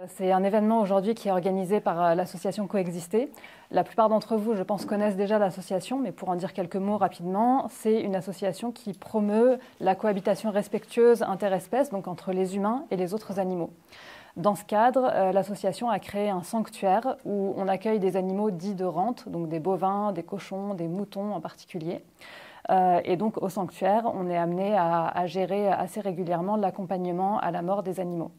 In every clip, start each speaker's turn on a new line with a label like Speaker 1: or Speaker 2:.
Speaker 1: C'est un événement aujourd'hui qui est organisé par l'association Coexister. La plupart d'entre vous, je pense, connaissent déjà l'association, mais pour en dire quelques mots rapidement, c'est une association qui promeut la cohabitation respectueuse interespèces, donc entre les humains et les autres animaux. Dans ce cadre, l'association a créé un sanctuaire où on accueille des animaux dits de rente, donc des bovins, des cochons, des moutons en particulier. Et donc au sanctuaire, on est amené à gérer assez régulièrement l'accompagnement à la mort des animaux.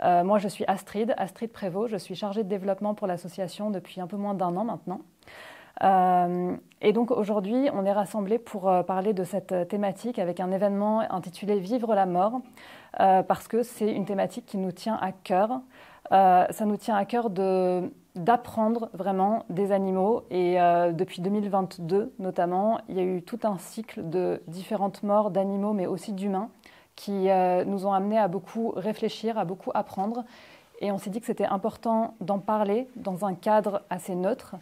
Speaker 1: Moi, je suis Astrid Prévost, je suis chargée de développement pour l'association depuis un peu moins d'1 an maintenant. Et donc aujourd'hui, on est rassemblés pour parler de cette thématique avec un événement intitulé « Vivre la mort », parce que c'est une thématique qui nous tient à cœur. Ça nous tient à cœur d'apprendre vraiment des animaux. Et depuis 2022 notamment, il y a eu tout un cycle de différentes morts d'animaux, mais aussi d'humains, qui nous ont amenés à beaucoup réfléchir, à beaucoup apprendre. Et on s'est dit que c'était important d'en parler dans un cadre assez neutre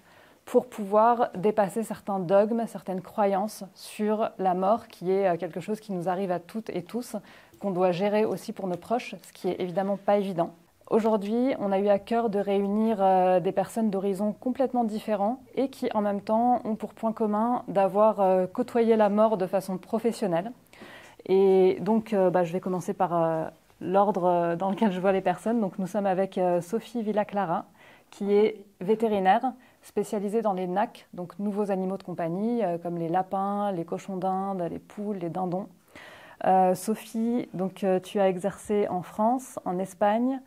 Speaker 1: pour pouvoir dépasser certains dogmes, certaines croyances sur la mort, qui est quelque chose qui nous arrive à toutes et tous, qu'on doit gérer aussi pour nos proches, ce qui est évidemment pas évident. Aujourd'hui, on a eu à cœur de réunir des personnes d'horizons complètement différents et qui, en même temps, ont pour point commun d'avoir côtoyé la mort de façon professionnelle. Et donc, je vais commencer par l'ordre dans lequel je vois les personnes. Donc, nous sommes avec Sophie Villaclara, qui est vétérinaire spécialisée dans les NAC, donc nouveaux animaux de compagnie, comme les lapins, les cochons d'Inde, les poules, les dindons. Sophie, donc, tu as exercé en France, en Espagne.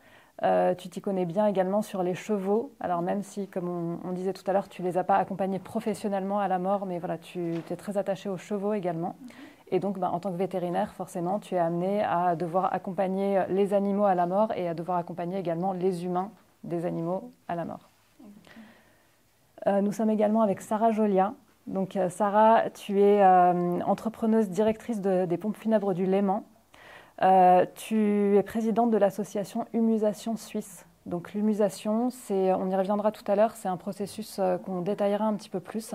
Speaker 1: Tu t'y connais bien également sur les chevaux. Alors même si, comme on disait tout à l'heure, tu ne les as pas accompagnés professionnellement à la mort, mais voilà, tu es très attachée aux chevaux également. Et donc, en tant que vétérinaire, forcément, tu es amené à devoir accompagner les animaux à la mort et à devoir accompagner également les humains des animaux à la mort. Nous sommes également avec Sarah Jolia. Donc, Sarah, tu es entrepreneuse directrice des pompes funèbres du Léman. Tu es présidente de l'association Humusation Suisse. Donc l'humusation, on y reviendra tout à l'heure, c'est un processus qu'on détaillera un petit peu plus.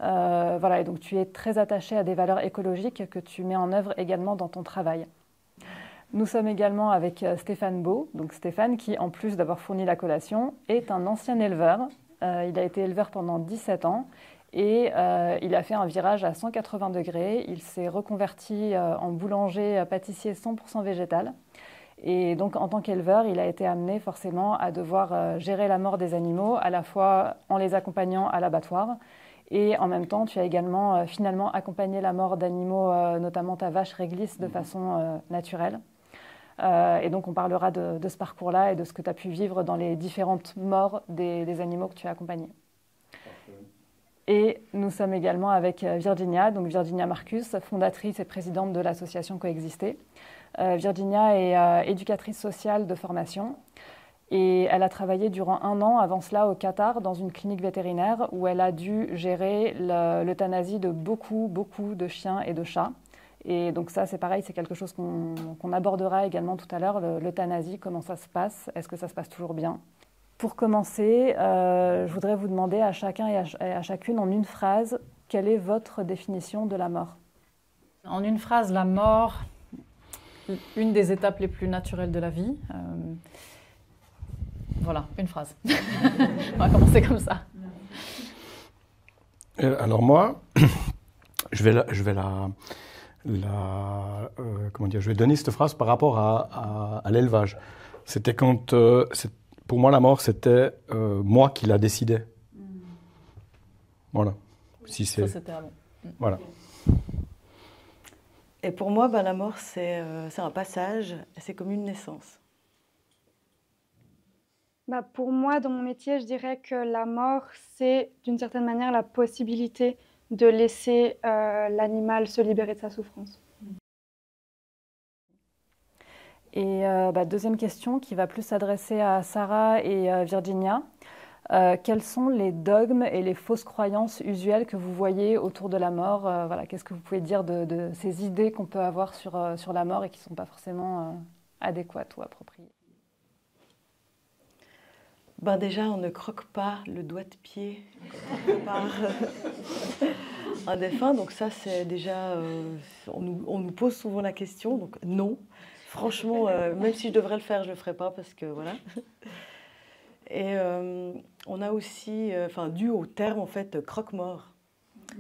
Speaker 1: Et donc tu es très attachée à des valeurs écologiques que tu mets en œuvre également dans ton travail. Nous sommes également avec Stéphane Beau. Donc Stéphane, qui en plus d'avoir fourni la collation, est un ancien éleveur. Il a été éleveur pendant 17 ans. Et il a fait un virage à 180 degrés. Il s'est reconverti en boulanger pâtissier 100% végétal. Et donc, en tant qu'éleveur, il a été amené forcément à devoir gérer la mort des animaux, à la fois en les accompagnant à l'abattoir. Et en même temps, tu as également finalement accompagné la mort d'animaux, notamment ta vache réglisse, de façon naturelle. Et donc, on parlera de ce parcours-là et de ce que tu as pu vivre dans les différentes morts des animaux que tu as accompagnés. Et nous sommes également avec Virginia, donc Virginia Marcus, fondatrice et présidente de l'association Coexister. Virginia est éducatrice sociale de formation et elle a travaillé durant 1 an avant cela au Qatar dans une clinique vétérinaire où elle a dû gérer l'euthanasie de beaucoup de chiens et de chats. Et donc ça, c'est pareil, c'est quelque chose qu'on abordera également tout à l'heure, l'euthanasie, comment ça se passe, est-ce que ça se passe toujours bien ? Pour commencer, je voudrais vous demander à chacun et à chacune en une phrase, quelle est votre définition de la mort?
Speaker 2: En une phrase, la mort, une des étapes les plus naturelles de la vie. Voilà, une phrase. On va commencer comme ça.
Speaker 3: Alors moi, je vais donner cette phrase par rapport à l'élevage. C'était quand... Pour moi, la mort, c'était moi qui la décidais. Voilà.
Speaker 2: Ça, c'était avant.
Speaker 3: Voilà.
Speaker 4: Et pour moi, la mort, c'est un passage, c'est comme une naissance.
Speaker 5: Pour moi, dans mon métier, je dirais que la mort, c'est d'une certaine manière la possibilité de laisser l'animal se libérer de sa souffrance.
Speaker 1: Et deuxième question qui va plus s'adresser à Sarah et Virginia. Quels sont les dogmes et les fausses croyances usuelles que vous voyez autour de la mort? Qu'est-ce que vous pouvez dire de ces idées qu'on peut avoir sur la mort et qui ne sont pas forcément adéquates ou appropriées?
Speaker 4: Déjà, on ne croque pas le doigt de pied par un défunt. Donc ça, c'est déjà... on nous pose souvent la question. Donc non, Franchement, même si je devrais le faire, je ne le ferai pas parce que voilà. Et on a aussi, dû au terme en fait croque-mort.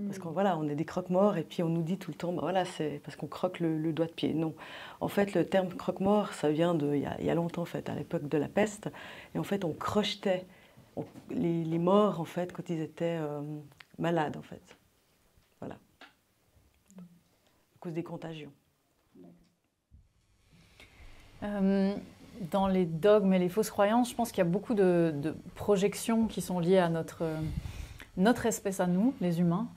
Speaker 4: Parce qu'on voilà, on est des croque-morts et puis on nous dit tout le temps, bah voilà, c'est parce qu'on croque le doigt de pied. Non, en fait, le terme croque-mort, ça vient il y a longtemps en fait, à l'époque de la peste. Et en fait, on crochetait les morts en fait quand ils étaient malades en fait. Voilà, à cause des contagions.
Speaker 2: Dans les dogmes et les fausses croyances, je pense qu'il y a beaucoup de projections qui sont liées à notre espèce à nous, les humains,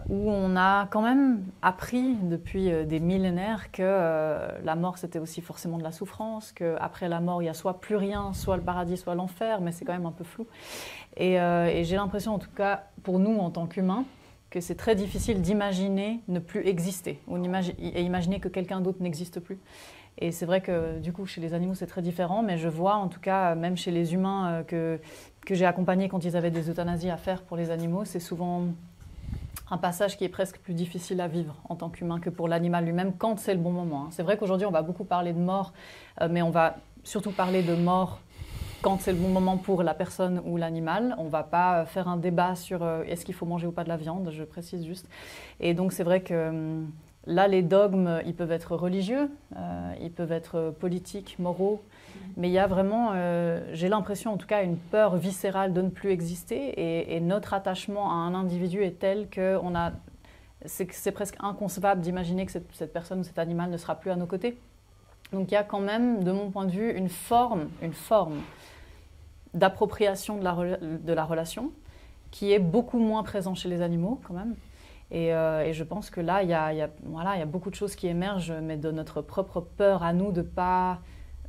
Speaker 2: où on a quand même appris depuis des millénaires que la mort c'était aussi forcément de la souffrance, qu'après la mort il y a soit plus rien, soit le paradis, soit l'enfer, mais c'est quand même un peu flou. Et j'ai l'impression, en tout cas pour nous en tant qu'humains, que c'est très difficile d'imaginer ne plus exister, et imaginer que quelqu'un d'autre n'existe plus. Et c'est vrai que du coup chez les animaux c'est très différent, mais je vois en tout cas même chez les humains que j'ai accompagnés quand ils avaient des euthanasies à faire pour les animaux, c'est souvent un passage qui est presque plus difficile à vivre en tant qu'humain que pour l'animal lui-même quand c'est le bon moment. C'est vrai qu'aujourd'hui on va beaucoup parler de mort, mais on va surtout parler de mort quand c'est le bon moment pour la personne ou l'animal. On ne va pas faire un débat sur est-ce qu'il faut manger ou pas de la viande, je précise juste. Et donc c'est vrai que là, les dogmes, ils peuvent être religieux, ils peuvent être politiques, moraux, mais il y a vraiment, j'ai l'impression en tout cas, une peur viscérale de ne plus exister et notre attachement à un individu est tel que c'est presque inconcevable d'imaginer que cette personne ou cet animal ne sera plus à nos côtés. Donc il y a quand même, de mon point de vue, une forme d'appropriation de la relation qui est beaucoup moins présente chez les animaux quand même. Et je pense que là, il y a beaucoup de choses qui émergent, mais de notre propre peur à nous de ne pas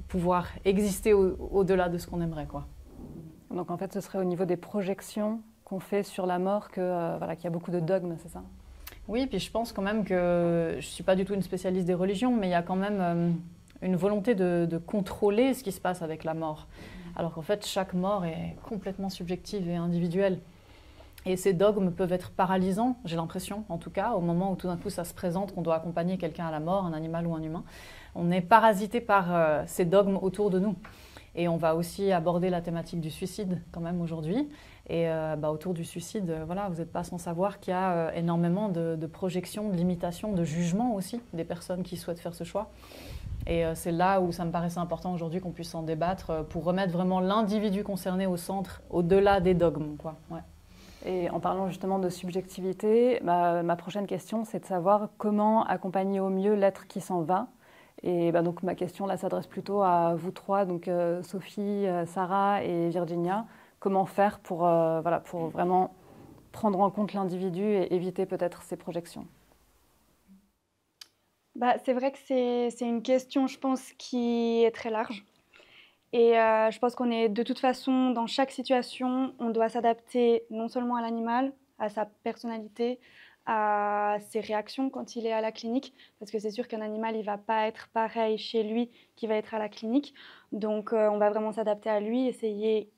Speaker 2: pouvoir exister au-delà de ce qu'on aimerait, quoi.
Speaker 1: Donc en fait, ce serait au niveau des projections qu'on fait sur la mort qu'il y a beaucoup de dogmes, c'est ça?
Speaker 2: Oui, puis je pense quand même que je ne suis pas du tout une spécialiste des religions, mais il y a quand même une volonté de contrôler ce qui se passe avec la mort. Alors qu'en fait, chaque mort est complètement subjective et individuelle. Et ces dogmes peuvent être paralysants, j'ai l'impression, en tout cas, au moment où tout d'un coup ça se présente, qu'on doit accompagner quelqu'un à la mort, un animal ou un humain. On est parasité par ces dogmes autour de nous. Et on va aussi aborder la thématique du suicide quand même aujourd'hui. Et autour du suicide, vous n'êtes pas sans savoir qu'il y a énormément de projections, de limitations, de jugements aussi des personnes qui souhaitent faire ce choix. Et c'est là où ça me paraissait important aujourd'hui qu'on puisse en débattre pour remettre vraiment l'individu concerné au centre, au-delà des dogmes, quoi. Ouais.
Speaker 1: Et en parlant justement de subjectivité, ma prochaine question, c'est de savoir comment accompagner au mieux l'être qui s'en va. Et donc ma question là s'adresse plutôt à vous trois, donc Sophie, Sarah et Virginia. Comment faire pour vraiment prendre en compte l'individu et éviter peut-être ces projections?
Speaker 5: C'est vrai que c'est une question, je pense, qui est très large. Et je pense qu'on est de toute façon, dans chaque situation, on doit s'adapter non seulement à l'animal, à sa personnalité, à ses réactions quand il est à la clinique, parce que c'est sûr qu'un animal, il ne va pas être pareil chez lui qu'il va être à la clinique. Donc on va vraiment s'adapter à lui, essayer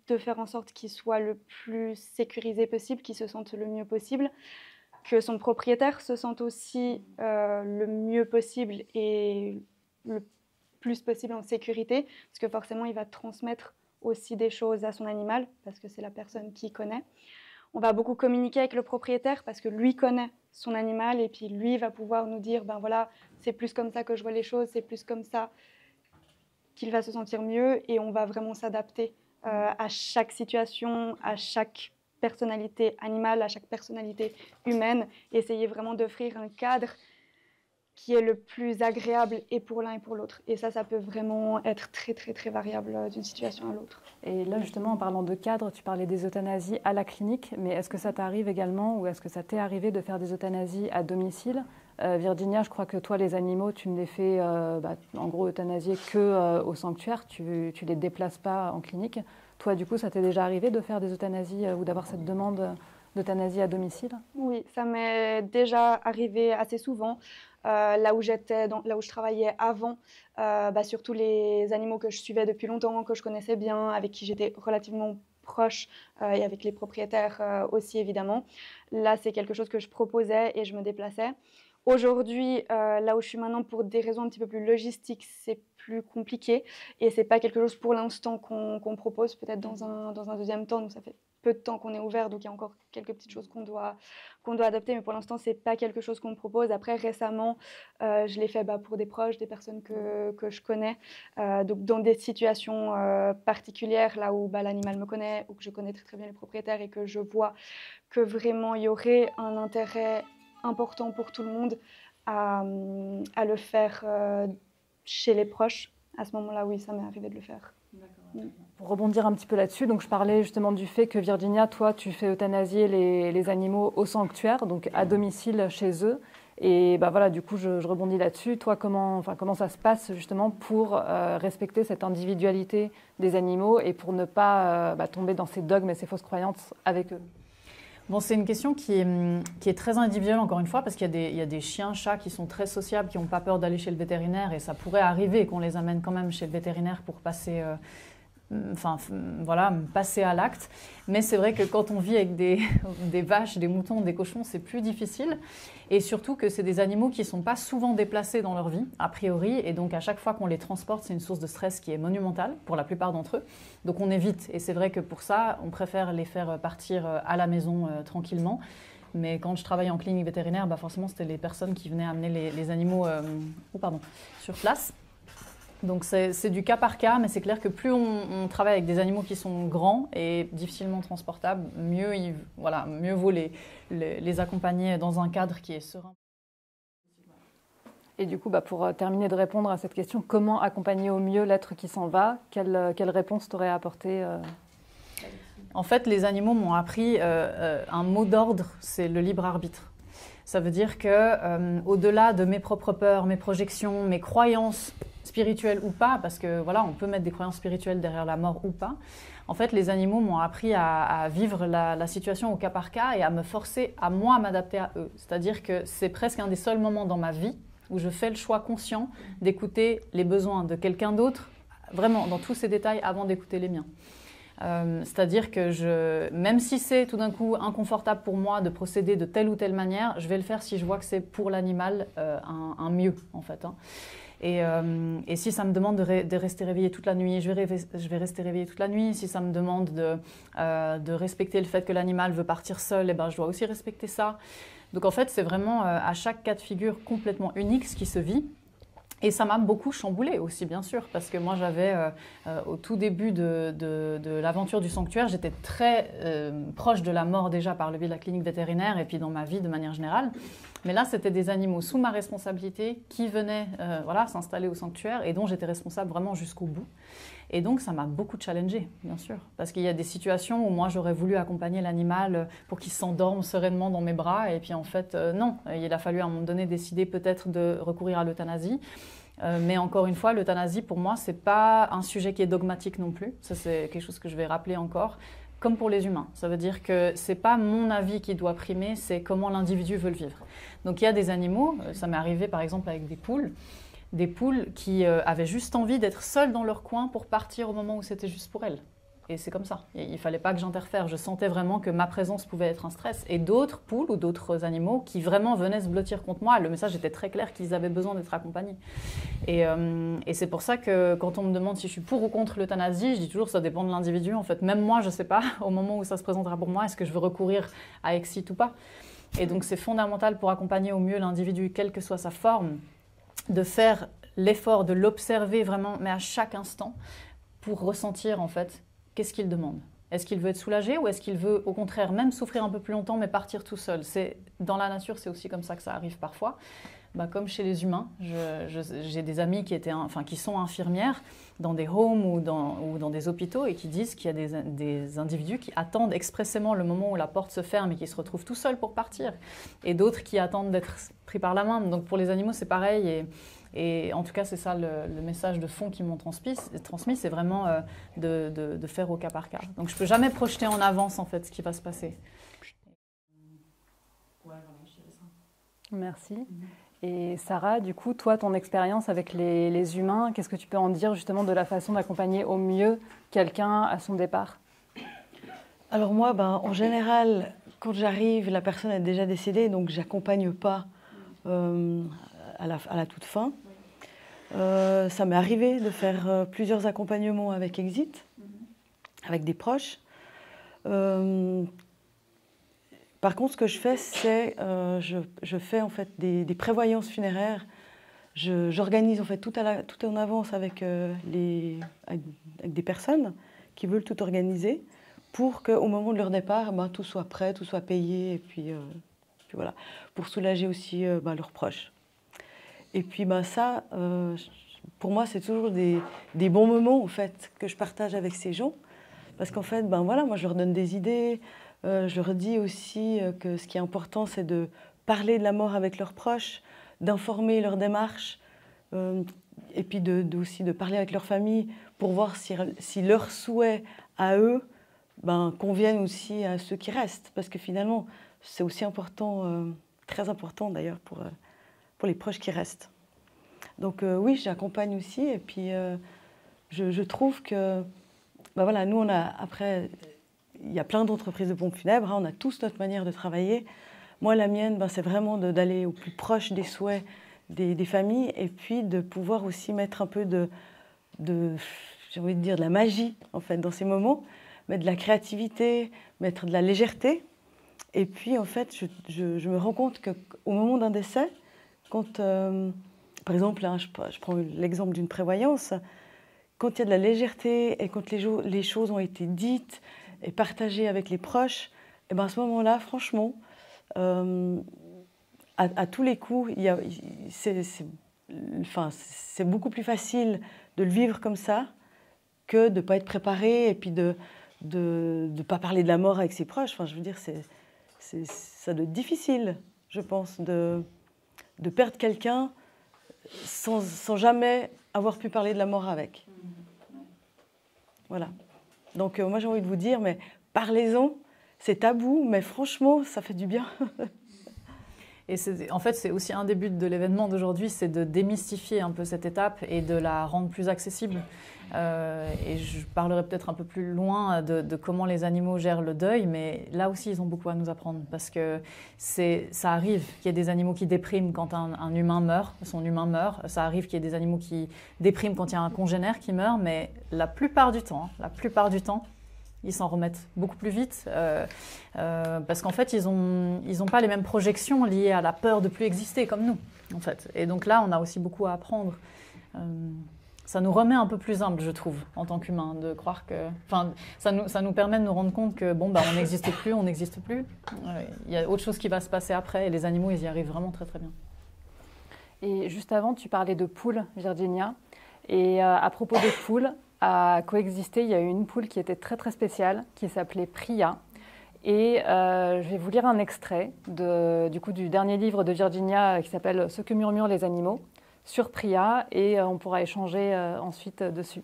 Speaker 5: de faire en sorte qu'il soit le plus sécurisé possible, qu'il se sente le mieux possible, que son propriétaire se sente aussi le mieux possible et le plus possible en sécurité, parce que forcément, il va transmettre aussi des choses à son animal, parce que c'est la personne qui connaît. On va beaucoup communiquer avec le propriétaire, parce que lui connaît son animal, et puis lui va pouvoir nous dire, c'est plus comme ça que je vois les choses, c'est plus comme ça qu'il va se sentir mieux, et on va vraiment s'adapter à chaque situation, à chaque personnalité animale, à chaque personnalité humaine, essayer vraiment d'offrir un cadre qui est le plus agréable et pour l'un et pour l'autre. Et ça peut vraiment être très, très, très variable d'une situation à l'autre.
Speaker 1: Et là, justement, en parlant de cadre, tu parlais des euthanasies à la clinique, mais est-ce que ça t'arrive également, ou est-ce que ça t'est arrivé de faire des euthanasies à domicile? Virginia, je crois que toi, les animaux, tu ne les fais, en gros, euthanasier qu'au sanctuaire, tu ne les déplaces pas en clinique. Toi, du coup, ça t'est déjà arrivé de faire des euthanasies ou d'avoir cette demande d'euthanasie à domicile?
Speaker 5: Oui, ça m'est déjà arrivé assez souvent. Là où je travaillais avant, surtout les animaux que je suivais depuis longtemps, que je connaissais bien, avec qui j'étais relativement proche et avec les propriétaires aussi évidemment. Là, c'est quelque chose que je proposais et je me déplaçais. Aujourd'hui, là où je suis maintenant, pour des raisons un petit peu plus logistiques, c'est plus compliqué et c'est pas quelque chose pour l'instant qu'on propose, peut-être dans un deuxième temps. Donc ça fait peu de temps qu'on est ouvert, donc il y a encore quelques petites choses qu'on doit adapter, mais pour l'instant c'est pas quelque chose qu'on propose. Après récemment, je l'ai fait pour des proches, des personnes que je connais, donc dans des situations particulières, là où l'animal me connaît ou que je connais très, très bien les propriétaires et que je vois que vraiment il y aurait un intérêt important pour tout le monde à le faire chez les proches. À ce moment-là, oui, ça m'est arrivé de le faire.
Speaker 1: Pour rebondir un petit peu là-dessus, donc je parlais justement du fait que Virginia, toi, tu fais euthanasier les animaux au sanctuaire, donc à domicile chez eux. Et voilà, du coup, je rebondis là-dessus. Toi, comment ça se passe justement pour respecter cette individualité des animaux et pour ne pas tomber dans ces dogmes et ces fausses croyances avec eux?
Speaker 2: Bon, c'est une question qui est très individuelle, encore une fois, parce qu'il y a des chiens, chats qui sont très sociables, qui n'ont pas peur d'aller chez le vétérinaire, et ça pourrait arriver qu'on les amène quand même chez le vétérinaire pour passer, passer à l'acte. Mais c'est vrai que quand on vit avec des vaches, des moutons, des cochons, c'est plus difficile. Et surtout que c'est des animaux qui ne sont pas souvent déplacés dans leur vie, a priori. Et donc à chaque fois qu'on les transporte, c'est une source de stress qui est monumentale pour la plupart d'entre eux. Donc on évite. Et c'est vrai que pour ça, on préfère les faire partir à la maison tranquillement. Mais quand je travaillais en clinique vétérinaire, forcément, c'était les personnes qui venaient amener les animaux sur place. Donc c'est du cas par cas, mais c'est clair que plus on travaille avec des animaux qui sont grands et difficilement transportables, mieux vaut les accompagner dans un cadre qui est serein.
Speaker 1: Et du coup, pour terminer de répondre à cette question, comment accompagner au mieux l'être qui s'en va? Quelle réponse t'aurais apporté
Speaker 2: En fait, les animaux m'ont appris un mot d'ordre, c'est le libre arbitre. Ça veut dire que au-delà de mes propres peurs, mes projections, mes croyances spirituelles ou pas, parce que on peut mettre des croyances spirituelles derrière la mort ou pas. En fait, les animaux m'ont appris à vivre la situation au cas par cas et à me forcer à moi m'adapter à eux. C'est-à-dire que c'est presque un des seuls moments dans ma vie où je fais le choix conscient d'écouter les besoins de quelqu'un d'autre, vraiment dans tous ces détails, avant d'écouter les miens. C'est-à-dire que même si c'est tout d'un coup inconfortable pour moi de procéder de telle ou telle manière, je vais le faire si je vois que c'est pour l'animal un mieux, en fait. Et si ça me demande de rester réveillée toute la nuit, je vais rester réveillée toute la nuit. Si ça me demande de respecter le fait que l'animal veut partir seul, je dois aussi respecter ça. Donc en fait, c'est vraiment à chaque cas de figure complètement unique ce qui se vit. Et ça m'a beaucoup chamboulée aussi, bien sûr, parce que moi, j'avais, au tout début de l'aventure du sanctuaire, j'étais très proche de la mort déjà par le biais de la clinique vétérinaire et puis dans ma vie de manière générale. Mais là, c'était des animaux sous ma responsabilité qui venaient s'installer au sanctuaire et dont j'étais responsable vraiment jusqu'au bout. Et donc, ça m'a beaucoup challengée, bien sûr, parce qu'il y a des situations où moi, j'aurais voulu accompagner l'animal pour qu'il s'endorme sereinement dans mes bras. Et puis, en fait, non. Il a fallu à un moment donné décider peut-être de recourir à l'euthanasie. Mais encore une fois, l'euthanasie, pour moi, ce n'est pas un sujet qui est dogmatique non plus. Ça, c'est quelque chose que je vais rappeler encore. Comme pour les humains. Ça veut dire que ce n'est pas mon avis qui doit primer, c'est comment l'individu veut le vivre. Donc, il y a des animaux, ça m'est arrivé par exemple avec des poules qui avaient juste envie d'être seules dans leur coin pour partir au moment où c'était juste pour elles. Et c'est comme ça. Il ne fallait pas que j'interfère. Je sentais vraiment que ma présence pouvait être un stress. Et d'autres poules ou d'autres animaux qui vraiment venaient se blottir contre moi, le message était très clair qu'ils avaient besoin d'être accompagnés. Et c'est pour ça que quand on me demande si je suis pour ou contre l'euthanasie, je dis toujours que ça dépend de l'individu. En fait, même moi, je ne sais pas, au moment où ça se présentera pour moi, est-ce que je veux recourir à Exit ou pas. Et donc, c'est fondamental pour accompagner au mieux l'individu, quelle que soit sa forme, de faire l'effort de l'observer vraiment, mais à chaque instant, pour ressentir en fait qu'est-ce qu'il demande. Est-ce qu'il veut être soulagé ou est-ce qu'il veut au contraire même souffrir un peu plus longtemps mais partir tout seul? Dans la nature, c'est aussi comme ça que ça arrive parfois. Comme chez les humains, j'ai des amis qui sont infirmières dans des homes ou dans des hôpitaux et qui disent qu'il y a des individus qui attendent expressément le moment où la porte se ferme et qui se retrouvent tout seuls pour partir. Et d'autres qui attendent d'être pris par la main. Donc pour les animaux, c'est pareil. Et en tout cas, c'est ça le message de fond qu'ils m'ont transmis, c'est vraiment de faire au cas par cas. Donc je ne peux jamais projeter en avance en fait ce qui va se passer.
Speaker 1: Merci. Et Sarah, du coup, toi, ton expérience avec les humains, qu'est-ce que tu peux en dire justement de la façon d'accompagner au mieux quelqu'un à son départ?
Speaker 4: Alors moi, en général, quand j'arrive, la personne est déjà décédée, donc j'accompagne pas à la toute fin. Ça m'est arrivé de faire plusieurs accompagnements avec Exit, avec des proches. Par contre, ce que je fais, c'est je fais en fait des prévoyances funéraires. J'organise en fait tout en avance avec des personnes qui veulent tout organiser pour qu'au moment de leur départ, tout soit prêt, tout soit payé, et puis voilà, pour soulager aussi leurs proches. Et puis ça, pour moi, c'est toujours des bons moments en fait que je partage avec ces gens, parce qu'en fait, voilà, moi je leur donne des idées. Je leur dis aussi que ce qui est important, c'est de parler de la mort avec leurs proches, d'informer leur démarche, et puis aussi de parler avec leur famille pour voir si leurs souhaits à eux conviennent aussi à ceux qui restent. Parce que finalement, c'est aussi important, très important d'ailleurs pour les proches qui restent. Donc oui, j'accompagne aussi, et puis je trouve que, voilà, nous après, il y a plein d'entreprises de pompes funèbres, on a tous notre manière de travailler. Moi, la mienne, c'est vraiment d'aller au plus proche des souhaits des familles, et puis de pouvoir aussi mettre un peu j'ai envie de dire, de la magie en fait dans ces moments, mettre de la créativité, mettre de la légèreté. Et puis en fait, je me rends compte qu'au moment d'un décès, quand, par exemple, hein, je prends l'exemple d'une prévoyance, quand il y a de la légèreté et quand les choses ont été dites et partagées avec les proches, et à ce moment-là, franchement, à tous les coups, c'est beaucoup plus facile de le vivre comme ça que de ne pas être préparé et puis de ne pas parler de la mort avec ses proches. Enfin, je veux dire, ça doit être difficile, je pense, de perdre quelqu'un sans jamais avoir pu parler de la mort avec. Voilà. Donc moi, j'ai envie de vous dire, mais parlez-en, c'est tabou, mais franchement, ça fait du bien.
Speaker 2: Et en fait, c'est aussi un des buts de l'événement d'aujourd'hui, c'est de démystifier un peu cette étape et de la rendre plus accessible. Et je parlerai peut-être un peu plus loin de comment les animaux gèrent le deuil, mais là aussi, ils ont beaucoup à nous apprendre, parce que ça arrive qu'il y ait des animaux qui dépriment quand un humain meurt, son humain meurt. Ça arrive qu'il y ait des animaux qui dépriment quand il y a un congénère qui meurt, mais la plupart du temps, ils s'en remettent beaucoup plus vite parce qu'en fait, ils ont pas les mêmes projections liées à la peur de plus exister comme nous, en fait. Et donc là, on a aussi beaucoup à apprendre. Ça nous remet un peu plus humbles, je trouve, en tant qu'humains, de croire que... Enfin, ça nous permet de nous rendre compte que, on n'existe plus, on n'existe plus. Il y a autre chose qui va se passer après, et les animaux, ils y arrivent vraiment très, très bien.
Speaker 1: Et juste avant, tu parlais de poules, Virginia. Et à propos des poules, à Coexister, il y a eu une poule qui était très très spéciale, qui s'appelait Priya. Et je vais vous lire un extrait du dernier livre de Virginia qui s'appelle « Ce que murmurent les animaux » sur Priya, et on pourra échanger ensuite dessus.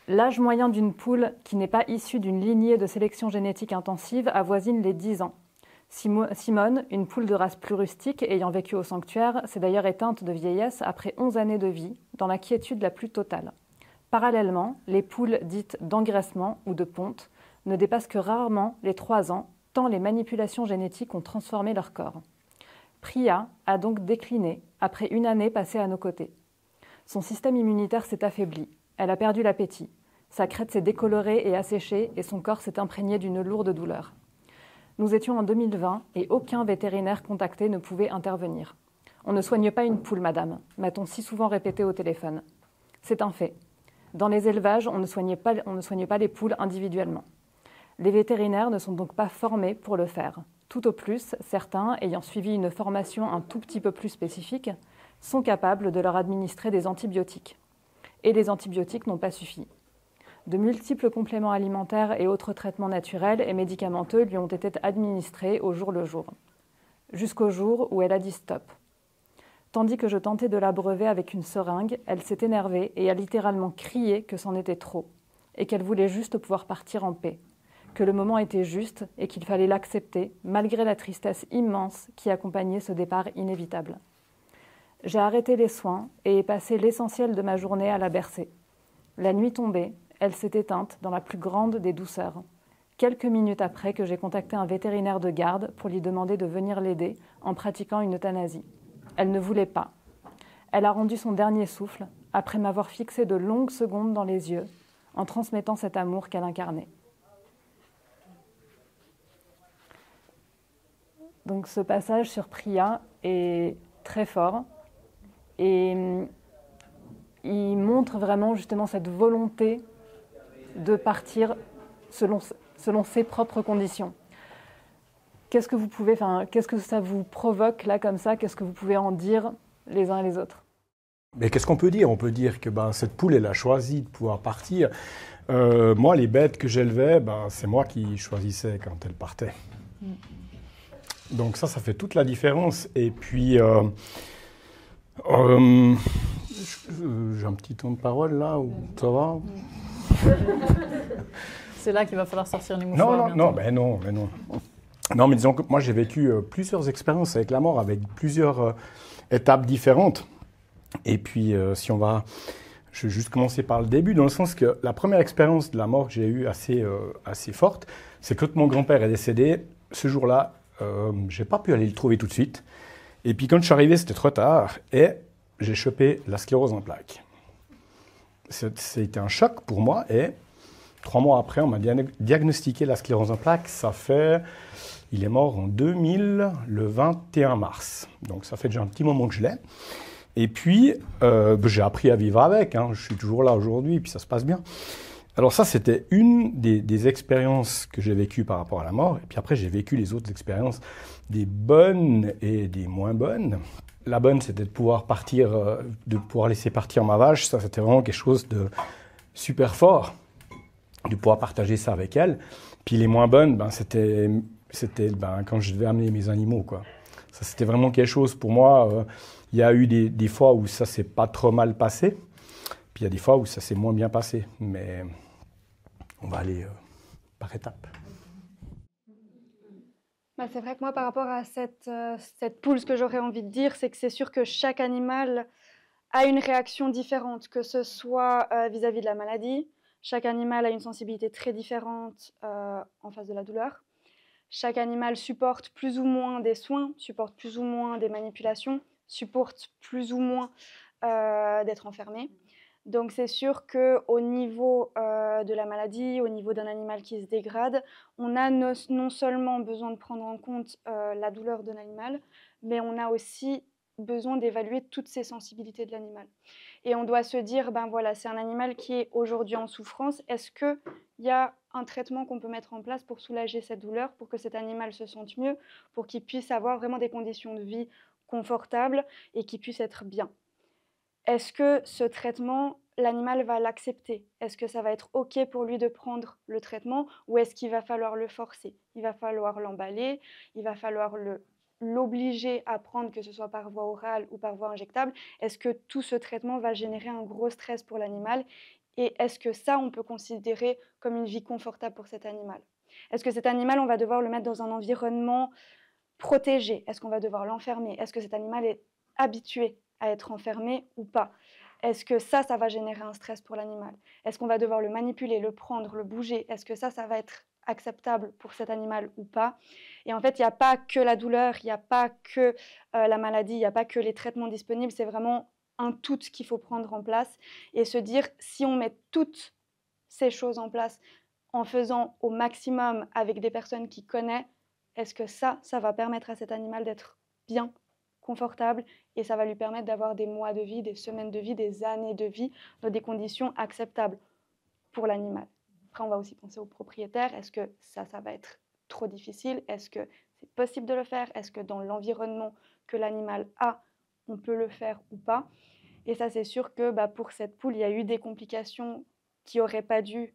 Speaker 1: L'âge moyen d'une poule qui n'est pas issue d'une lignée de sélection génétique intensive avoisine les 10 ans. Simone, une poule de race plus rustique ayant vécu au sanctuaire, s'est d'ailleurs éteinte de vieillesse après 11 années de vie, dans la quiétude la plus totale. Parallèlement, les poules dites d'engraissement ou de ponte ne dépassent que rarement les 3 ans, tant les manipulations génétiques ont transformé leur corps. Priya a donc décliné après une année passée à nos côtés. Son système immunitaire s'est affaibli, elle a perdu l'appétit, sa crête s'est décolorée et asséchée et son corps s'est imprégné d'une lourde douleur. Nous étions en 2020 et aucun vétérinaire contacté ne pouvait intervenir. « On ne soigne pas une poule, madame », m'a-t-on si souvent répété au téléphone. C'est un fait. Dans les élevages, on ne soigne pas les poules individuellement. Les vétérinaires ne sont donc pas formés pour le faire. Tout au plus, certains, ayant suivi une formation un tout petit peu plus spécifique, sont capables de leur administrer des antibiotiques. Et les antibiotiques n'ont pas suffi. De multiples compléments alimentaires et autres traitements naturels et médicamenteux lui ont été administrés au jour le jour. Jusqu'au jour où elle a dit stop. Tandis que je tentais de l'abreuver avec une seringue, elle s'est énervée et a littéralement crié que c'en était trop, et qu'elle voulait juste pouvoir partir en paix, que le moment était juste et qu'il fallait l'accepter, malgré la tristesse immense qui accompagnait ce départ inévitable. J'ai arrêté les soins et ai passé l'essentiel de ma journée à la bercer. La nuit tombée, elle s'est éteinte dans la plus grande des douceurs. quelques minutes après que j'ai contacté un vétérinaire de garde pour lui demander de venir l'aider en pratiquant une euthanasie. Elle ne voulait pas. Elle a rendu son dernier souffle après m'avoir fixé de longues secondes dans les yeux en transmettant cet amour qu'elle incarnait. Donc ce passage sur Priya est très fort et il montre vraiment justement cette volonté de partir selon ses propres conditions. Qu'est-ce que ça vous provoque là comme ça? Qu'est-ce que vous pouvez en dire les uns et les autres?
Speaker 3: Mais qu'est-ce qu'on peut dire? On peut dire que cette poule, elle a choisi de pouvoir partir. Moi, les bêtes que j'élevais, c'est moi qui choisissais quand elles partaient. Donc ça fait toute la différence. Et puis, j'ai un petit ton de parole là, où ça va?
Speaker 2: C'est là qu'il va falloir sortir les mouchoirs.
Speaker 3: Non, non. Non, mais disons que moi, j'ai vécu plusieurs expériences avec la mort, avec plusieurs étapes différentes. Et puis, je vais juste commencer par le début, dans le sens que la première expérience de la mort que j'ai eue assez forte, c'est que quand mon grand-père est décédé, ce jour-là, je n'ai pas pu aller le trouver tout de suite. Et puis, quand je suis arrivé, c'était trop tard, et j'ai chopé la sclérose en plaques. C'était un choc pour moi, et 3 mois après, on m'a diagnostiqué la sclérose en plaques. Il est mort en 2000, le 21 mars. Donc, ça fait déjà un petit moment que je l'ai. Et puis, j'ai appris à vivre avec. Je suis toujours là aujourd'hui, et puis ça se passe bien. Alors ça, c'était une des expériences que j'ai vécues par rapport à la mort. Et puis après, j'ai vécu les autres expériences, des bonnes et des moins bonnes. La bonne, c'était de pouvoir partir, de pouvoir laisser partir ma vache. Ça, c'était vraiment quelque chose de super fort, de pouvoir partager ça avec elle. Puis les moins bonnes, c'était quand je devais amener mes animaux, quoi. Ça, c'était vraiment quelque chose pour moi. Il y a eu des fois où ça s'est pas trop mal passé, puis il y a des fois où ça s'est moins bien passé. Mais on va aller par étapes.
Speaker 5: C'est vrai que moi, par rapport à cette poule, ce que j'aurais envie de dire, c'est que c'est sûr que chaque animal a une réaction différente, que ce soit vis-à-vis de la maladie. Chaque animal a une sensibilité très différente en face de la douleur. Chaque animal supporte plus ou moins des soins, supporte plus ou moins des manipulations, supporte plus ou moins d'être enfermé. Donc c'est sûr qu'au niveau de la maladie, au niveau d'un animal qui se dégrade, on a non seulement besoin de prendre en compte la douleur de l'animal, mais on a aussi besoin d'évaluer toutes ces sensibilités de l'animal. Et on doit se dire, voilà, c'est un animal qui est aujourd'hui en souffrance. Est-ce qu'il y a un traitement qu'on peut mettre en place pour soulager cette douleur, pour que cet animal se sente mieux, pour qu'il puisse avoir vraiment des conditions de vie confortables et qu'il puisse être bien? Est-ce que ce traitement, l'animal va l'accepter? Est-ce que ça va être OK pour lui de prendre le traitement ou est-ce qu'il va falloir le forcer? Il va falloir l'emballer, il va falloir l'obliger à prendre, que ce soit par voie orale ou par voie injectable. Est-ce que tout ce traitement va générer un gros stress pour l'animal? Et est-ce que ça, on peut considérer comme une vie confortable pour cet animal? Est-ce que cet animal, on va devoir le mettre dans un environnement protégé? Est-ce qu'on va devoir l'enfermer? Est-ce que cet animal est habitué à être enfermé ou pas? Est-ce que ça va générer un stress pour l'animal? Est-ce qu'on va devoir le manipuler, le prendre, le bouger? Est-ce que ça va être acceptable pour cet animal ou pas? Et en fait, il n'y a pas que la douleur, il n'y a pas que la maladie, il n'y a pas que les traitements disponibles, c'est vraiment un tout qu'il faut prendre en place et se dire, si on met toutes ces choses en place en faisant au maximum avec des personnes qui connaissent, est-ce que ça va permettre à cet animal d'être bien, confortable, et ça va lui permettre d'avoir des mois de vie, des semaines de vie, des années de vie dans des conditions acceptables pour l'animal. Après, on va aussi penser aux propriétaires. Est-ce que ça va être trop difficile? Est-ce que c'est possible de le faire? Est-ce que dans l'environnement que l'animal a, on peut le faire ou pas? Et ça, c'est sûr que pour cette poule, il y a eu des complications qui n'auraient pas dû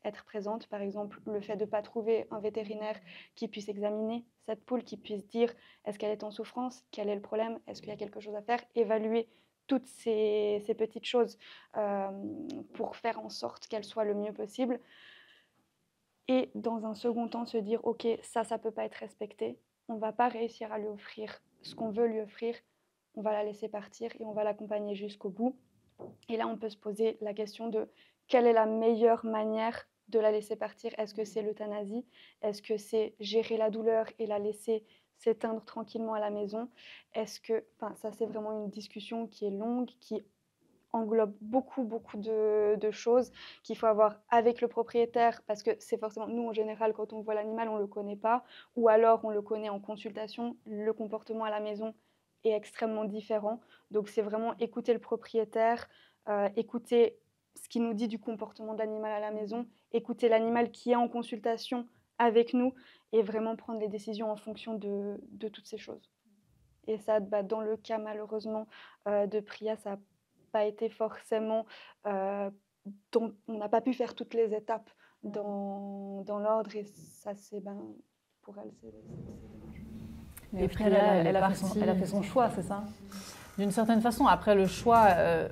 Speaker 5: être présentes. Par exemple, le fait de ne pas trouver un vétérinaire qui puisse examiner cette poule, qui puisse dire est-ce qu'elle est en souffrance, quel est le problème, est-ce qu'il y a quelque chose à faire, évaluer toutes ces petites choses pour faire en sorte qu'elle soit le mieux possible. Et dans un second temps, se dire ok, ça ne peut pas être respecté, on ne va pas réussir à lui offrir ce qu'on veut lui offrir, on va la laisser partir et on va l'accompagner jusqu'au bout. Et là, on peut se poser la question de quelle est la meilleure manière de la laisser partir? Est-ce que c'est l'euthanasie? Est-ce que c'est gérer la douleur et la laisser s'éteindre tranquillement à la maison? Est-ce que, enfin, ça c'est vraiment une discussion qui est longue, qui englobe beaucoup de choses qu'il faut avoir avec le propriétaire, parce que c'est forcément, nous en général, quand on voit l'animal, on ne le connaît pas, ou alors on le connaît en consultation, le comportement à la maison est extrêmement différent. Donc c'est vraiment écouter le propriétaire, écouter ce qu'il nous dit du comportement de l'animal à la maison, écouter l'animal qui est en consultation avec nous et vraiment prendre les décisions en fonction de toutes ces choses. Et ça, dans le cas malheureusement de Priya, ça n'a pas été forcément... on n'a pas pu faire toutes les étapes dans l'ordre et ça, c'est pour elle, c'est dommage.
Speaker 1: Mais Priya, elle a fait son choix, c'est ça?
Speaker 2: D'une certaine façon, après le choix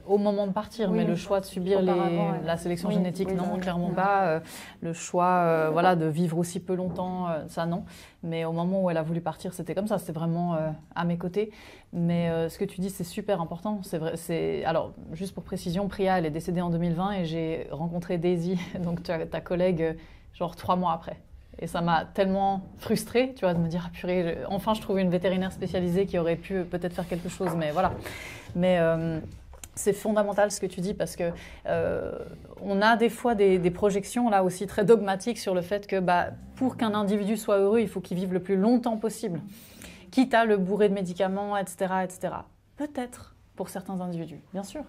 Speaker 2: au moment de partir, oui, mais le choix de subir la sélection génétique, non, clairement pas. Le choix voilà, de vivre aussi peu longtemps, ça non. Mais au moment où elle a voulu partir, c'était comme ça, c'était vraiment à mes côtés. Mais ce que tu dis, c'est super important. C'est vrai, alors, juste pour précision, Priya, elle est décédée en 2020 et j'ai rencontré Daisy, donc ta collègue, genre 3 mois après. Et ça m'a tellement frustrée, tu vois, de me dire, ah purée, enfin je trouve une vétérinaire spécialisée qui aurait pu peut-être faire quelque chose, mais voilà. Mais c'est fondamental ce que tu dis parce que on a des fois des projections là aussi très dogmatiques sur le fait que pour qu'un individu soit heureux, il faut qu'il vive le plus longtemps possible, quitte à le bourrer de médicaments, etc., etc. Peut-être pour certains individus, bien sûr.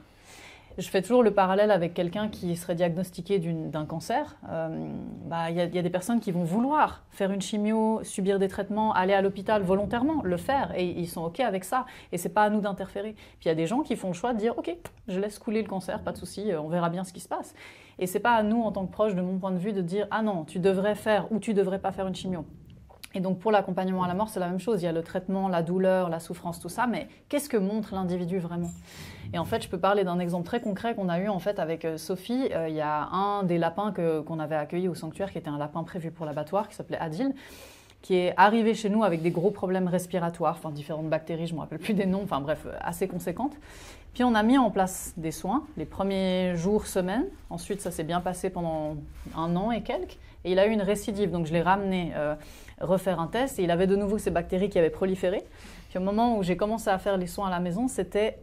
Speaker 2: Je fais toujours le parallèle avec quelqu'un qui serait diagnostiqué d'un cancer. Il y a des personnes qui vont vouloir faire une chimio, subir des traitements, aller à l'hôpital volontairement, le faire, et ils sont OK avec ça. Et c'est pas à nous d'interférer. Puis il y a des gens qui font le choix de dire OK, je laisse couler le cancer, pas de souci, on verra bien ce qui se passe. Et c'est pas à nous, en tant que proches, de mon point de vue, de dire ah non, tu devrais faire ou tu devrais pas faire une chimio. Et donc pour l'accompagnement à la mort, c'est la même chose. Il y a le traitement, la douleur, la souffrance, tout ça. Mais qu'est-ce que montre l'individu vraiment? Et en fait, je peux parler d'un exemple très concret qu'on a eu en fait avec Sophie. Il y a un des lapins qu'on avait accueilli au sanctuaire, qui était un lapin prévu pour l'abattoir, qui s'appelait Adil, qui est arrivé chez nous avec des gros problèmes respiratoires, enfin différentes bactéries, je ne me rappelle plus des noms, enfin bref, assez conséquentes. Puis on a mis en place des soins les premiers jours, semaines. Ensuite, ça s'est bien passé pendant 1 an et quelques. Et il a eu une récidive, donc je l'ai ramené refaire un test. Et il avait de nouveau ces bactéries qui avaient proliféré. Puis au moment où j'ai commencé à faire les soins à la maison, c'était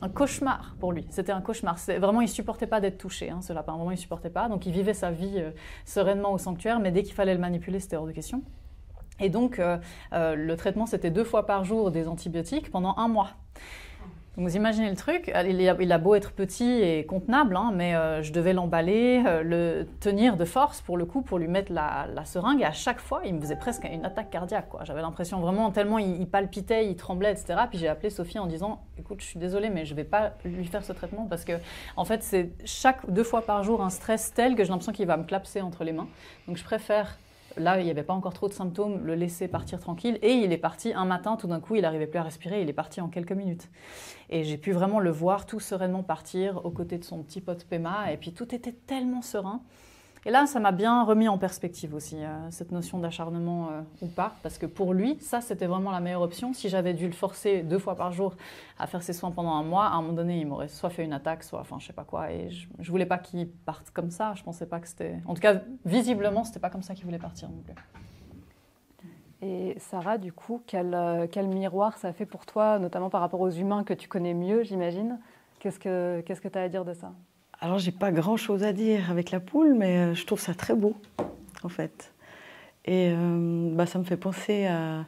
Speaker 2: un cauchemar pour lui. C'était un cauchemar. Vraiment, il ne supportait pas d'être touché, ce lapin. Vraiment, il ne supportait pas. Donc il vivait sa vie sereinement au sanctuaire, mais dès qu'il fallait le manipuler, c'était hors de question. Et donc, le traitement, c'était 2 fois par jour des antibiotiques pendant 1 mois. Donc, vous imaginez le truc, il a beau être petit et contenable, mais je devais l'emballer, le tenir de force pour le coup, pour lui mettre la seringue. Et à chaque fois, il me faisait presque une attaque cardiaque, quoi. J'avais l'impression vraiment, tellement il palpitait, il tremblait, etc. Puis j'ai appelé Sophie en disant, écoute, je suis désolée, mais je ne vais pas lui faire ce traitement parce que, en fait, c'est 2 fois par jour un stress tel que j'ai l'impression qu'il va me clapser entre les mains. Donc je préfère... Là, il n'y avait pas encore trop de symptômes, le laisser partir tranquille. Et il est parti un matin, tout d'un coup, il n'arrivait plus à respirer, il est parti en quelques minutes. Et j'ai pu vraiment le voir tout sereinement partir aux côtés de son petit pote Pema. Et puis tout était tellement serein. Et là, ça m'a bien remis en perspective aussi, cette notion d'acharnement ou pas. Parce que pour lui, ça, c'était vraiment la meilleure option. Si j'avais dû le forcer 2 fois par jour à faire ses soins pendant 1 mois, à un moment donné, il m'aurait soit fait une attaque, soit, enfin, je sais pas quoi. Et je ne voulais pas qu'il parte comme ça. Je pensais pas que c'était... En tout cas, visiblement, c'était pas comme ça qu'il voulait partir non plus.
Speaker 1: Et Sarah, du coup, quel miroir ça fait pour toi, notamment par rapport aux humains que tu connais mieux, j'imagine? Qu'est-ce que tu as à dire de ça?
Speaker 4: Alors, j'ai pas grand-chose à dire avec la poule, mais je trouve ça très beau, en fait. Et ça me fait penser à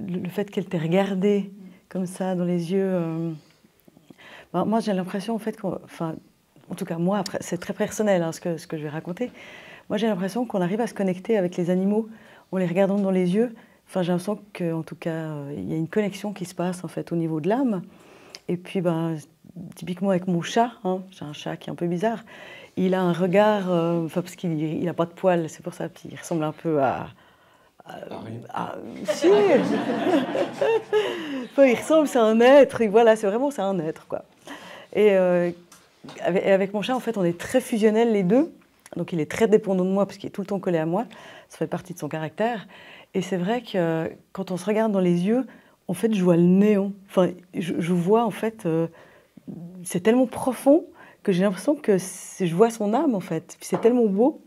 Speaker 4: le fait qu'elle t'ait regardé comme ça, dans les yeux. Moi, j'ai l'impression, en fait, en tout cas, moi, après, c'est très personnel, ce que je vais raconter. Moi, j'ai l'impression qu'on arrive à se connecter avec les animaux en les regardant dans les yeux. Enfin, j'ai l'impression qu'en tout cas, il y a une connexion qui se passe, en fait, au niveau de l'âme. Et puis, typiquement avec mon chat, j'ai un chat qui est un peu bizarre, il a un regard, parce qu'il n'a pas de poils, c'est pour ça, puis il ressemble un peu si. Il ressemble, c'est un être, et voilà, c'est un être, quoi. Et avec mon chat, en fait, on est très fusionnels les deux, donc il est très dépendant de moi, parce qu'il est tout le temps collé à moi, ça fait partie de son caractère, et c'est vrai que quand on se regarde dans les yeux, en fait, je vois le néant. Enfin, je vois, en fait, c'est tellement profond que j'ai l'impression que je vois son âme, en fait. Puis c'est tellement beau.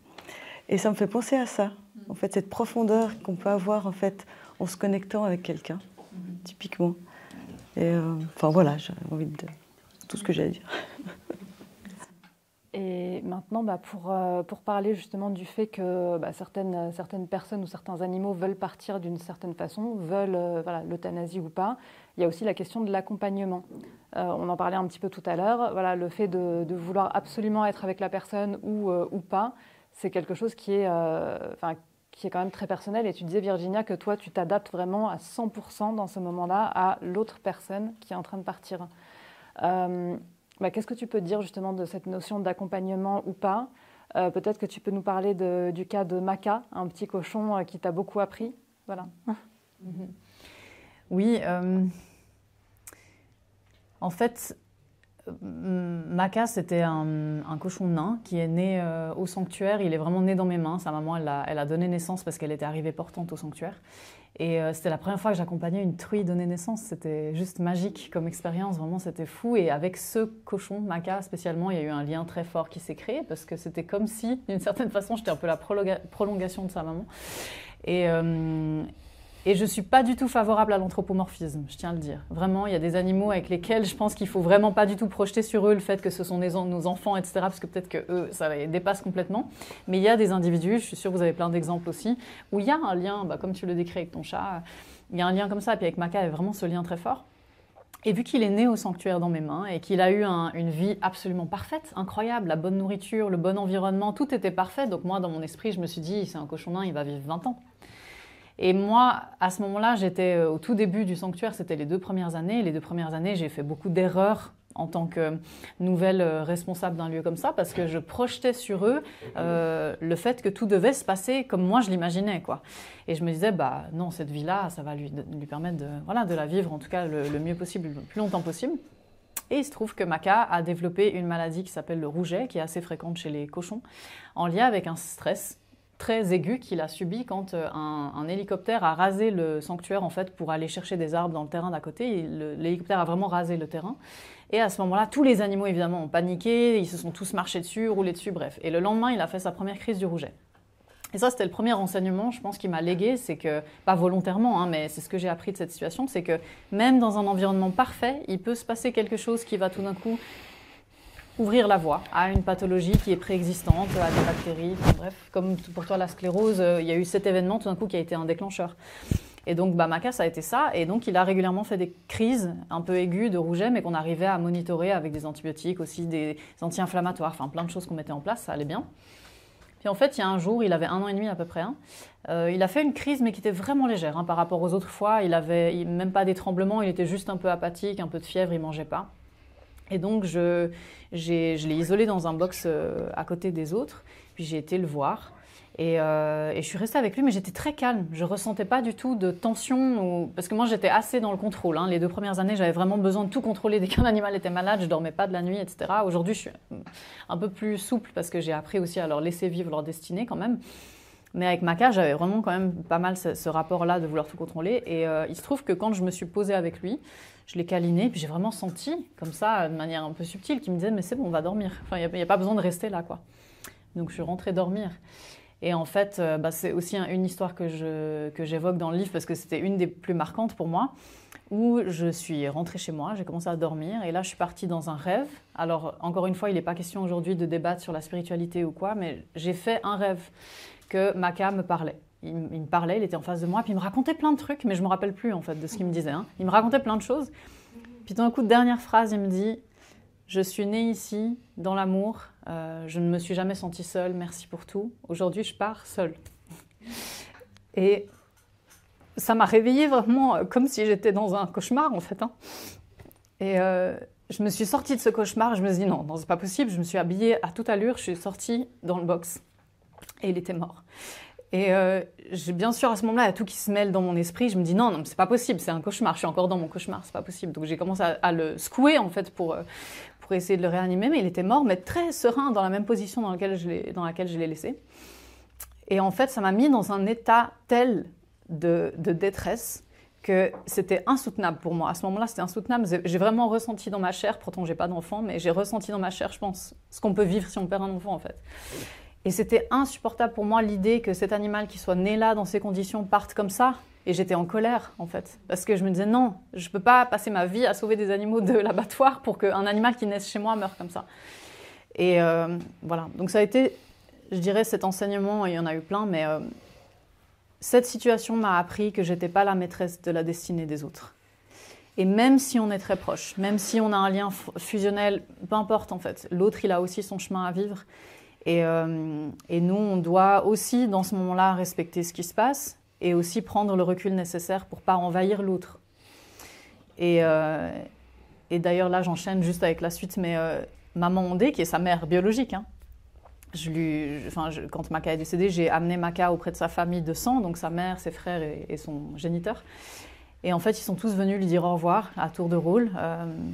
Speaker 4: Et ça me fait penser à ça, en fait, cette profondeur qu'on peut avoir, en fait, en se connectant avec quelqu'un, typiquement. Et enfin, voilà, j'ai envie de... tout ce que j'ai à dire.
Speaker 1: Et maintenant, pour parler justement du fait que certaines personnes ou certains animaux veulent partir d'une certaine façon, veulent l'euthanasie ou pas, il y a aussi la question de l'accompagnement. On en parlait un petit peu tout à l'heure. Voilà, le fait de vouloir absolument être avec la personne ou pas, c'est quelque chose qui est quand même très personnel. Et tu disais, Virginia, que toi, tu t'adaptes vraiment à 100% dans ce moment-là à l'autre personne qui est en train de partir. Qu'est-ce que tu peux dire justement de cette notion d'accompagnement ou pas? Peut-être que tu peux nous parler du cas de Maka, un petit cochon qui t'a beaucoup appris. Voilà.
Speaker 2: Oui, en fait, Maka, c'était un cochon nain qui est né au sanctuaire. Il est vraiment né dans mes mains. Sa maman, elle a donné naissance parce qu'elle était arrivée portante au sanctuaire. Et c'était la première fois que j'accompagnais une truie donner naissance. C'était juste magique comme expérience, vraiment c'était fou. Et avec ce cochon, Maka spécialement, il y a eu un lien très fort qui s'est créé parce que c'était comme si, d'une certaine façon, j'étais un peu la prolongation de sa maman. Et je ne suis pas du tout favorable à l'anthropomorphisme, je tiens à le dire. Vraiment, il y a des animaux avec lesquels je pense qu'il ne faut vraiment pas du tout projeter sur eux le fait que ce sont nos enfants, etc. Parce que peut-être qu'eux, ça les dépasse complètement. Mais il y a des individus, je suis sûre que vous avez plein d'exemples aussi, où il y a un lien, comme tu le décris avec ton chat, il y a un lien comme ça. Et puis avec Maka, il y a vraiment ce lien très fort. Et vu qu'il est né au sanctuaire dans mes mains et qu'il a eu une vie absolument parfaite, incroyable, la bonne nourriture, le bon environnement, tout était parfait. Donc moi, dans mon esprit, je me suis dit, c'est un cochon nain, il va vivre 20 ans. Et moi, à ce moment-là, j'étais au tout début du sanctuaire, c'était les 2 premières années. Les 2 premières années, j'ai fait beaucoup d'erreurs en tant que nouvelle responsable d'un lieu comme ça, parce que je projetais sur eux le fait que tout devait se passer comme moi je l'imaginais, quoi. Et je me disais, non, cette vie-là, ça va lui permettre de la vivre, en tout cas le mieux possible, le plus longtemps possible. Et il se trouve que Maka a développé une maladie qui s'appelle le rouget, qui est assez fréquente chez les cochons, en lien avec un stress très aigu qu'il a subi quand un hélicoptère a rasé le sanctuaire en fait pour aller chercher des arbres dans le terrain d'à côté. L'hélicoptère a vraiment rasé le terrain. Et à ce moment-là, tous les animaux évidemment ont paniqué, ils se sont tous marchés dessus, roulés dessus, bref. Et le lendemain, il a fait sa première crise du rouget. Et ça, c'était le premier renseignement, je pense, qu'il m'a légué, c'est que, pas volontairement, mais c'est ce que j'ai appris de cette situation, c'est que même dans un environnement parfait, il peut se passer quelque chose qui va tout d'un coup ouvrir la voie à une pathologie qui est préexistante, à des bactéries, bref, comme pour toi la sclérose, il y a eu cet événement tout d'un coup qui a été un déclencheur. Et donc Maka, ça a été ça, et donc il a régulièrement fait des crises un peu aiguës de rouget, mais qu'on arrivait à monitorer avec des antibiotiques, aussi des anti-inflammatoires, enfin plein de choses qu'on mettait en place, ça allait bien. Puis en fait, il y a un jour, il avait 1 an et demi à peu près, il a fait une crise, mais qui était vraiment légère par rapport aux autres fois. Il avait même pas des tremblements, il était juste un peu apathique, un peu de fièvre, il mangeait pas. Et donc, je l'ai isolé dans un box à côté des autres, puis j'ai été le voir. Et je suis restée avec lui, mais j'étais très calme. Je ne ressentais pas du tout de tension, parce que moi, j'étais assez dans le contrôle. Les 2 premières années, j'avais vraiment besoin de tout contrôler. Dès qu'un animal était malade, je ne dormais pas de la nuit, etc. Aujourd'hui, je suis un peu plus souple, parce que j'ai appris aussi à leur laisser vivre leur destinée quand même. Mais avec Maka, j'avais vraiment quand même pas mal ce rapport-là de vouloir tout contrôler. Et il se trouve que quand je me suis posée avec lui, je l'ai câliné, puis j'ai vraiment senti, comme ça, de manière un peu subtile, qu'il me disait « mais c'est bon, on va dormir. Enfin, il n'y a pas besoin de rester là, quoi. » Donc je suis rentrée dormir. Et en fait, c'est aussi une histoire que j'évoque dans le livre, parce que c'était une des plus marquantes pour moi, où je suis rentrée chez moi, j'ai commencé à dormir, et là je suis partie dans un rêve. Alors encore une fois, il n'est pas question aujourd'hui de débattre sur la spiritualité ou quoi, mais j'ai fait un rêve que Maka me parlait. Il me parlait, il était en face de moi, puis il me racontait plein de trucs, mais je ne me rappelle plus en fait de ce qu'il me disait. Il me racontait plein de choses. Puis d'un coup, dernière phrase, il me dit « Je suis née ici, dans l'amour, je ne me suis jamais sentie seule, merci pour tout. Aujourd'hui, je pars seule. » Et ça m'a réveillée vraiment comme si j'étais dans un cauchemar en fait. Et je me suis sortie de ce cauchemar, et je me suis dit « Non, c'est pas possible. » Je me suis habillée à toute allure, je suis sortie dans le box. Et il était mort. Et bien sûr, à ce moment-là, il y a tout qui se mêle dans mon esprit. Je me dis non, c'est pas possible, c'est un cauchemar. Je suis encore dans mon cauchemar, c'est pas possible. Donc j'ai commencé à le secouer en fait pour essayer de le réanimer, mais il était mort, mais très serein dans la même position dans laquelle je l'ai laissé. Et en fait, ça m'a mis dans un état tel de détresse que c'était insoutenable pour moi. À ce moment-là, c'était insoutenable. J'ai vraiment ressenti dans ma chair, pourtant j'ai pas d'enfant, mais j'ai ressenti dans ma chair, je pense, ce qu'on peut vivre si on perd un enfant en fait. Et c'était insupportable pour moi l'idée que cet animal qui soit né là, dans ces conditions, parte comme ça. Et j'étais en colère en fait. Parce que je me disais non, je peux pas passer ma vie à sauver des animaux de l'abattoir pour qu'un animal qui naisse chez moi meure comme ça. Et voilà, donc ça a été, je dirais, cet enseignement, il y en a eu plein, mais cette situation m'a appris que j'étais pas la maîtresse de la destinée des autres. Et même si on est très proche, même si on a un lien fusionnel, peu importe en fait, l'autre il a aussi son chemin à vivre. Et nous, on doit aussi, dans ce moment-là, respecter ce qui se passe et aussi prendre le recul nécessaire pour pas envahir l'autre. Et d'ailleurs, là, j'enchaîne juste avec la suite, mais maman Ondé, qui est sa mère biologique, hein, quand Maka est décédée, j'ai amené Maka auprès de sa famille de sang, donc sa mère, ses frères et son géniteur. Et en fait, ils sont tous venus lui dire au revoir à tour de rôle,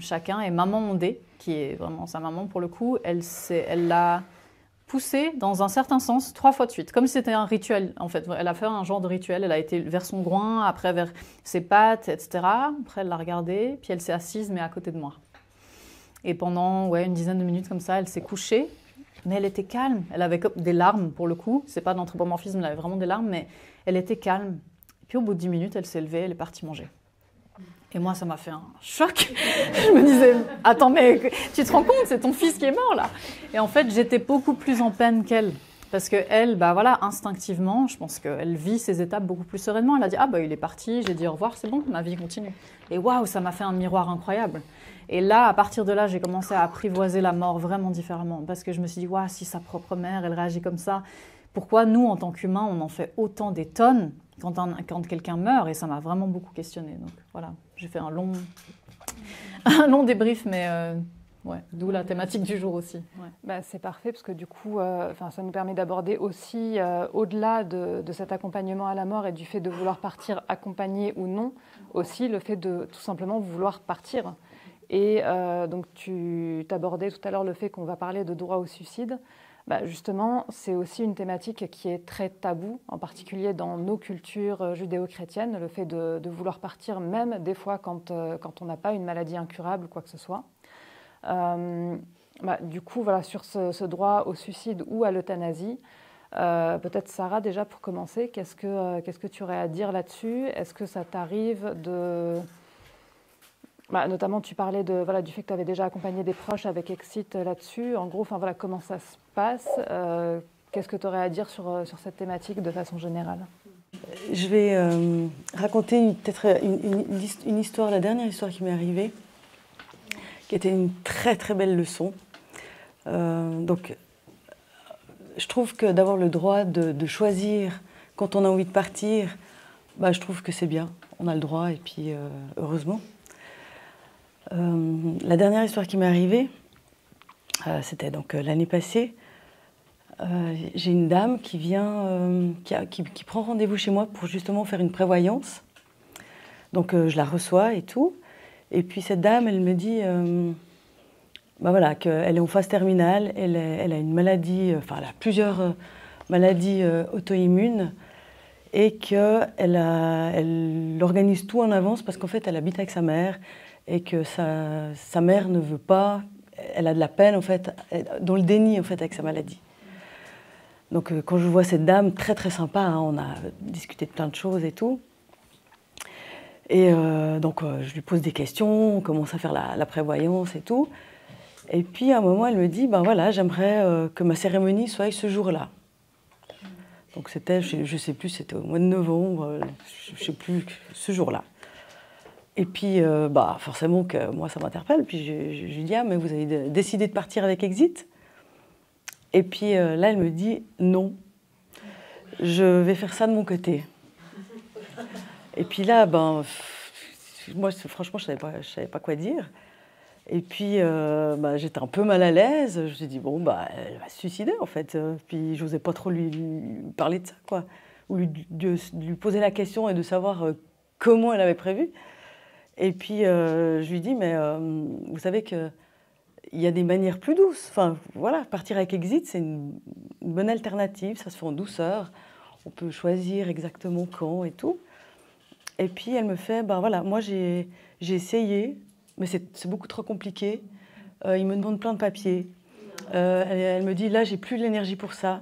Speaker 2: chacun. Et maman Ondé, qui est vraiment sa maman pour le coup, elle l'a poussée dans un certain sens 3 fois de suite, comme si c'était un rituel en fait. Elle a fait un genre de rituel, elle a été vers son groin, après vers ses pattes, etc. Après, elle l'a regardé, puis elle s'est assise, mais à côté de moi. Et pendant une dizaine de minutes comme ça, elle s'est couchée. Mais elle était calme, elle avait des larmes pour le coup, c'est pas de l'anthropomorphisme, elle avait vraiment des larmes, mais elle était calme. Puis au bout de 10 minutes, elle s'est levée, elle est partie manger. Et moi, ça m'a fait un choc. Je me disais, attends, mais tu te rends compte, c'est ton fils qui est mort là. Et en fait, j'étais beaucoup plus en peine qu'elle. Parce qu'elle, instinctivement, je pense qu'elle vit ces étapes beaucoup plus sereinement. Elle a dit, il est parti, j'ai dit au revoir, c'est bon, ma vie continue. Et waouh, ça m'a fait un miroir incroyable. Et là, à partir de là, j'ai commencé à apprivoiser la mort vraiment différemment. Parce que je me suis dit, waouh, si sa propre mère, elle réagit comme ça, pourquoi nous, en tant qu'humains, on en fait autant des tonnes quand quelqu'un meurt? Et ça m'a vraiment beaucoup questionné. Donc voilà, j'ai fait un long débrief, mais d'où la thématique du jour aussi. Ouais.
Speaker 1: C'est parfait parce que du coup, ça nous permet d'aborder aussi, au-delà de cet accompagnement à la mort et du fait de vouloir partir accompagné ou non, aussi le fait de tout simplement vouloir partir. Et donc tu t'abordais tout à l'heure le fait qu'on va parler de droit au suicide. Justement, c'est aussi une thématique qui est très taboue, en particulier dans nos cultures judéo-chrétiennes, le fait de vouloir partir, même des fois quand on n'a pas une maladie incurable ou quoi que ce soit. Du coup, voilà, sur ce droit au suicide ou à l'euthanasie, peut-être Sarah, déjà pour commencer, qu'est-ce que tu aurais à dire là-dessus? Est-ce que ça t'arrive de... notamment, tu parlais du fait que tu avais déjà accompagné des proches avec Exit là-dessus. En gros, comment ça se passe? Qu'est-ce que tu aurais à dire sur cette thématique de façon générale?
Speaker 4: Je vais raconter peut-être une histoire, la dernière histoire qui m'est arrivée, qui était une très très belle leçon. Donc, je trouve que d'avoir le droit de choisir quand on a envie de partir, je trouve que c'est bien. On a le droit et puis heureusement. La dernière histoire qui m'est arrivée, c'était donc l'année passée. J'ai une dame qui vient, qui prend rendez-vous chez moi pour justement faire une prévoyance. Donc je la reçois et tout. Et puis cette dame, elle me dit qu'elle est en phase terminale, elle a une maladie, elle a plusieurs maladies auto-immunes et qu'elle organise tout en avance parce qu'en fait, elle habite avec sa mère et que sa mère ne veut pas, elle a de la peine en fait, dans le déni en fait avec sa maladie. Donc quand je vois cette dame, très très sympa, hein, on a discuté de plein de choses et tout. Et donc je lui pose des questions, on commence à faire la prévoyance et tout. Et puis à un moment, elle me dit, j'aimerais que ma cérémonie soit ce jour-là. Donc c'était, je ne sais plus, c'était au mois de novembre, je ne sais plus, ce jour-là. Et puis forcément que moi ça m'interpelle, puis je lui dis, mais vous avez décidé de partir avec Exit? Et puis là, elle me dit, non, je vais faire ça de mon côté. Et puis là, moi, franchement, je savais pas quoi dire. Et puis, j'étais un peu mal à l'aise. Je me suis dit, elle va se suicider, en fait. Puis, je n'osais pas trop lui parler de ça, quoi. Ou lui poser la question et de savoir comment elle avait prévu. Et puis, je lui dis, mais vous savez qu'il y a des manières plus douces. Enfin, voilà, partir avec Exit, c'est une bonne alternative. Ça se fait en douceur. On peut choisir exactement quand et tout. Et puis elle me fait, ben voilà, moi j'ai essayé, mais c'est beaucoup trop compliqué. Il me demande plein de papiers. Elle me dit, là j'ai plus l'énergie pour ça.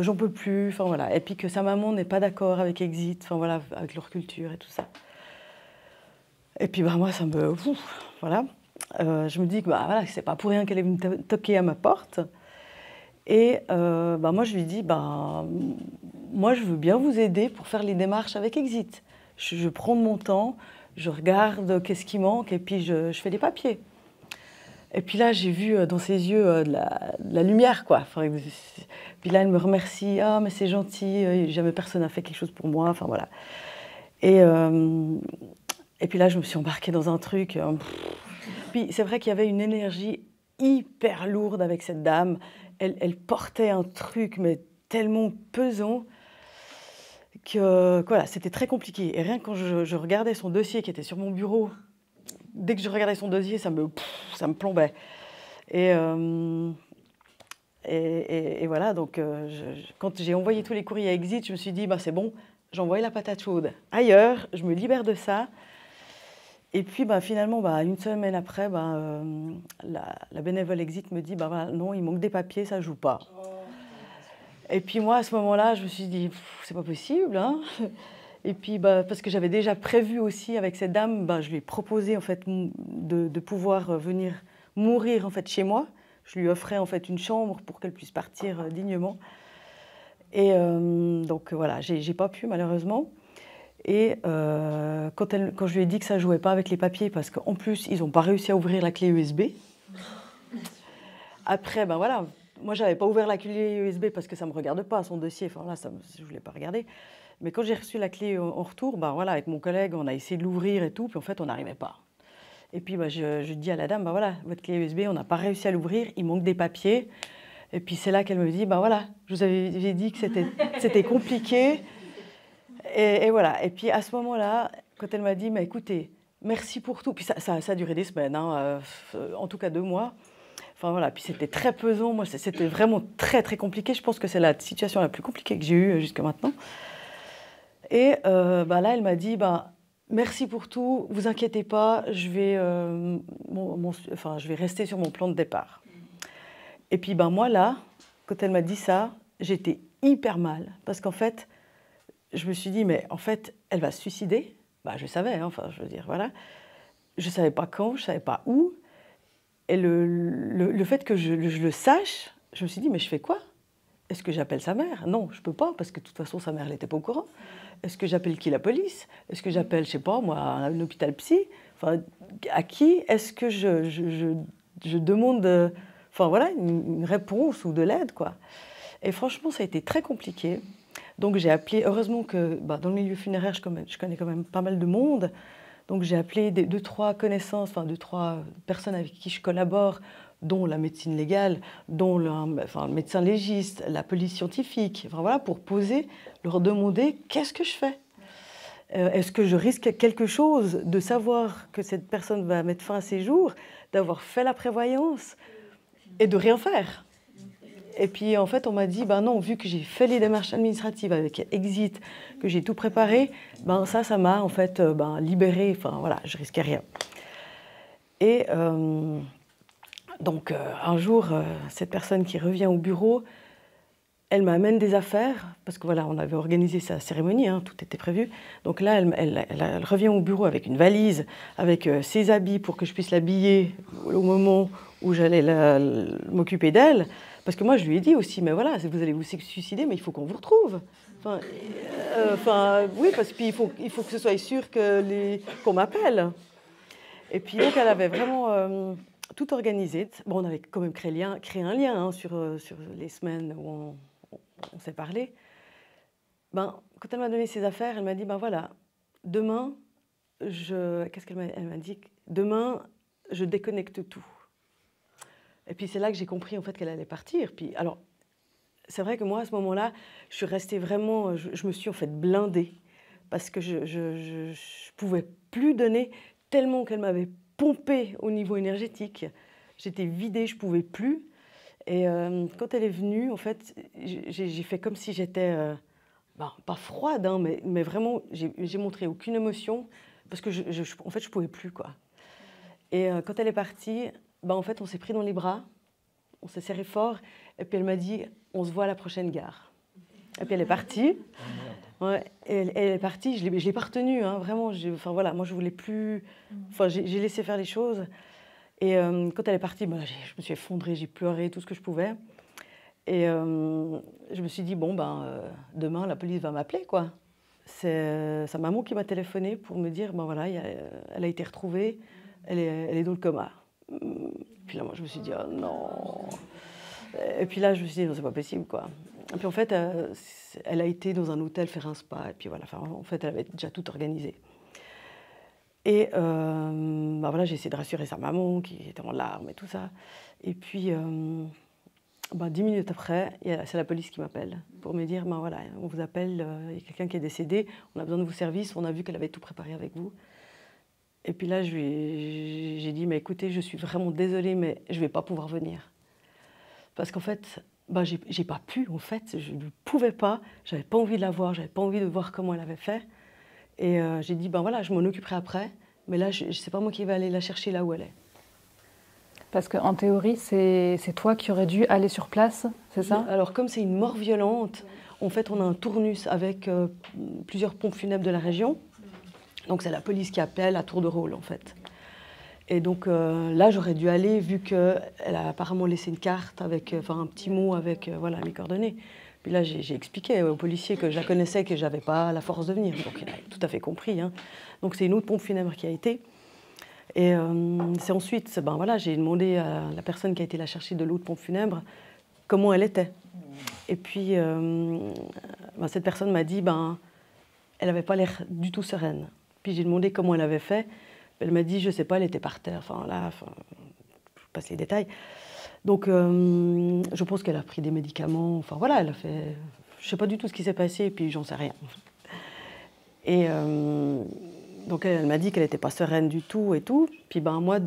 Speaker 4: J'en peux plus, enfin voilà. Et puis que sa maman n'est pas d'accord avec Exit, enfin voilà, avec leur culture et tout ça. Et puis bah moi ça me, voilà. Je me dis que bah voilà, c'est pas pour rien qu'elle est venue toquer à ma porte. Et bah moi je lui dis, bah moi je veux bien vous aider pour faire les démarches avec Exit. Je prends de mon temps, je regarde qu'est-ce qui manque et puis je fais les papiers. Et puis là, j'ai vu dans ses yeux de la lumière, quoi. Enfin, puis là, elle me remercie. Ah, mais c'est gentil, jamais personne n'a fait quelque chose pour moi. Enfin, voilà. Et puis là, je me suis embarquée dans un truc. Puis c'est vrai qu'il y avait une énergie hyper lourde avec cette dame. Elle portait un truc, mais tellement pesant que voilà, c'était très compliqué. Et rien que quand je regardais son dossier qui était sur mon bureau, dès que je regardais son dossier, ça me plombait. Et voilà, donc quand j'ai envoyé tous les courriers à Exit, je me suis dit, bah, c'est bon, j'envoie la patate chaude ailleurs, je me libère de ça. Et puis bah, finalement, bah, une semaine après, bah, la bénévole Exit me dit, bah, voilà, non, il manque des papiers, ça ne joue pas. Et puis moi, à ce moment-là, je me suis dit, c'est pas possible, hein. Et puis, bah, parce que j'avais déjà prévu aussi avec cette dame, bah, je lui ai proposé en fait, de pouvoir venir mourir en fait, chez moi. Je lui offrais en fait, une chambre pour qu'elle puisse partir dignement. Et donc voilà, j'ai pas pu malheureusement. Et quand je lui ai dit que ça ne jouait pas avec les papiers, parce qu'en plus, ils n'ont pas réussi à ouvrir la clé USB. Après, ben voilà, moi, je n'avais pas ouvert la clé USB parce que ça ne me regarde pas, son dossier. Enfin là, je ne voulais pas regarder. Mais quand j'ai reçu la clé en retour, ben voilà, avec mon collègue, on a essayé de l'ouvrir et tout, puis en fait, on n'arrivait pas. Et puis, ben, je dis à la dame, ben voilà, votre clé USB, on n'a pas réussi à l'ouvrir, il manque des papiers. Et puis, c'est là qu'elle me dit, ben voilà, je vous avais dit que c'était compliqué. Et voilà. Et puis, à ce moment-là, quand elle m'a dit, mais écoutez, merci pour tout. Puis ça a duré des semaines, hein, en tout cas 2 mois. Enfin voilà, puis c'était très pesant. Moi, c'était vraiment très, très compliqué. Je pense que c'est la situation la plus compliquée que j'ai eue jusqu'à maintenant. Et bah là, elle m'a dit, bah, merci pour tout, vous inquiétez pas, je vais rester sur mon plan de départ. Et puis bah, moi, là, quand elle m'a dit ça, j'étais hyper mal. Parce qu'en fait, je me suis dit, mais en fait, elle va se suicider. Bah, je savais, hein, enfin, je veux dire, voilà. Je ne savais pas quand, je ne savais pas où. Et le fait que je le sache, je me suis dit, mais je fais quoi? Est-ce que j'appelle sa mère? Non, je ne peux pas, parce que de toute façon, sa mère n'était pas au courant. Est-ce que j'appelle qui? La police? Est-ce que j'appelle, je ne sais pas, moi, un hôpital psy? Enfin, à qui est-ce que je demande enfin, voilà, une réponse ou de l'aide, quoi? Et franchement, ça a été très compliqué. Donc j'ai appelé, heureusement que bah, dans le milieu funéraire, je connais quand même pas mal de monde. Donc j'ai appelé 2-3 connaissances, enfin 2-3 personnes avec qui je collabore, dont la médecine légale, dont le médecin légiste, la police scientifique, enfin, voilà, pour leur demander qu'est-ce que je fais. Est-ce que je risque quelque chose de savoir que cette personne va mettre fin à ses jours, d'avoir fait la prévoyance et de rien faire? Et puis, en fait, on m'a dit, ben non, vu que j'ai fait les démarches administratives avec Exit, que j'ai tout préparé, ben ça m'a, en fait, libérée. Enfin, voilà, je risquais rien. Et donc, un jour, cette personne qui revient au bureau, elle m'amène des affaires, parce que voilà, on avait organisé sa cérémonie, hein, tout était prévu. Donc là, elle revient au bureau avec une valise, avec ses habits pour que je puisse l'habiller au moment où j'allais m'occuper d'elle. Parce que moi, je lui ai dit aussi, mais voilà, vous allez vous suicider, mais il faut qu'on vous retrouve. Oui, parce qu'il faut que ce soit sûr qu'on m'appelle. Et puis, donc, elle avait vraiment tout organisé. Bon, on avait quand même créé un lien hein, sur les semaines où on s'est parlé. Ben, quand elle m'a donné ses affaires, elle m'a dit, ben voilà, demain, qu'est-ce qu'elle m'a dit? Demain, je déconnecte tout. Et puis c'est là que j'ai compris en fait qu'elle allait partir. Puis alors, c'est vrai que moi à ce moment-là, je suis restée vraiment, je me suis en fait blindée parce que je pouvais plus donner tellement qu'elle m'avait pompée au niveau énergétique. J'étais vidée, je pouvais plus. Et quand elle est venue, en fait, j'ai fait comme si j'étais pas froide, hein, mais vraiment, j'ai montré aucune émotion parce que en fait, je pouvais plus, quoi. Et quand elle est partie, en fait, on s'est pris dans les bras, on s'est serré fort, et puis elle m'a dit, on se voit à la prochaine gare. Et puis elle est partie. Ouais, elle est partie, je l'ai pas retenue, hein, vraiment. Enfin voilà, moi je voulais plus. Enfin, j'ai laissé faire les choses. Et quand elle est partie, je me suis effondrée, j'ai pleuré tout ce que je pouvais. Et je me suis dit, bon, demain, la police va m'appeler, quoi. C'est sa maman qui m'a téléphoné pour me dire, voilà, elle a été retrouvée, elle est dans le coma. Puis là, moi, je me suis dit, oh non. Et puis là, je me suis dit, non, c'est pas possible, quoi. Et puis en fait, elle a été dans un hôtel faire un spa. Et puis voilà, en fait, elle avait déjà tout organisé. Et voilà, j'ai essayé de rassurer sa maman qui était en larmes et tout ça. Et puis, 10 minutes après, c'est la police qui m'appelle pour me dire, voilà, on vous appelle, il y a quelqu'un qui est décédé, on a besoin de vos services, on a vu qu'elle avait tout préparé avec vous. Et puis là, j'ai dit, mais écoutez, je suis vraiment désolée, mais je ne vais pas pouvoir venir. Parce qu'en fait, j'ai pas pu, en fait, je ne pouvais pas, j'avais pas envie de la voir, j'avais pas envie de voir comment elle avait fait. Et j'ai dit, voilà, je m'en occuperai après, mais là, c'est pas moi qui vais aller la chercher là où elle est.
Speaker 1: Parce qu'en théorie, c'est toi qui aurais dû aller sur place, c'est ça?
Speaker 4: Alors, comme c'est une mort violente, en fait, on a un tournus avec plusieurs pompes funèbres de la région. Donc, c'est la police qui appelle à tour de rôle, en fait. Et donc, là, j'aurais dû aller, vu qu'elle a apparemment laissé une carte avec, un petit mot avec voilà, mes coordonnées. Puis là, j'ai expliqué au policier que je la connaissais, que je n'avais pas la force de venir. Donc, il a tout à fait compris, hein. Donc, c'est une autre pompe funèbre qui a été. Et c'est ensuite, voilà, j'ai demandé à la personne qui a été la chercher de l'autre pompe funèbre comment elle était. Et puis, cette personne m'a dit, elle n'avait pas l'air du tout sereine. Puis j'ai demandé comment elle avait fait. Elle m'a dit, je ne sais pas, elle était par terre. Je passe les détails. Donc, je pense qu'elle a pris des médicaments. Enfin, voilà, elle a fait... Je ne sais pas du tout ce qui s'est passé, et puis j'en sais rien. Et donc, elle m'a dit qu'elle n'était pas sereine du tout et tout. Puis, moi,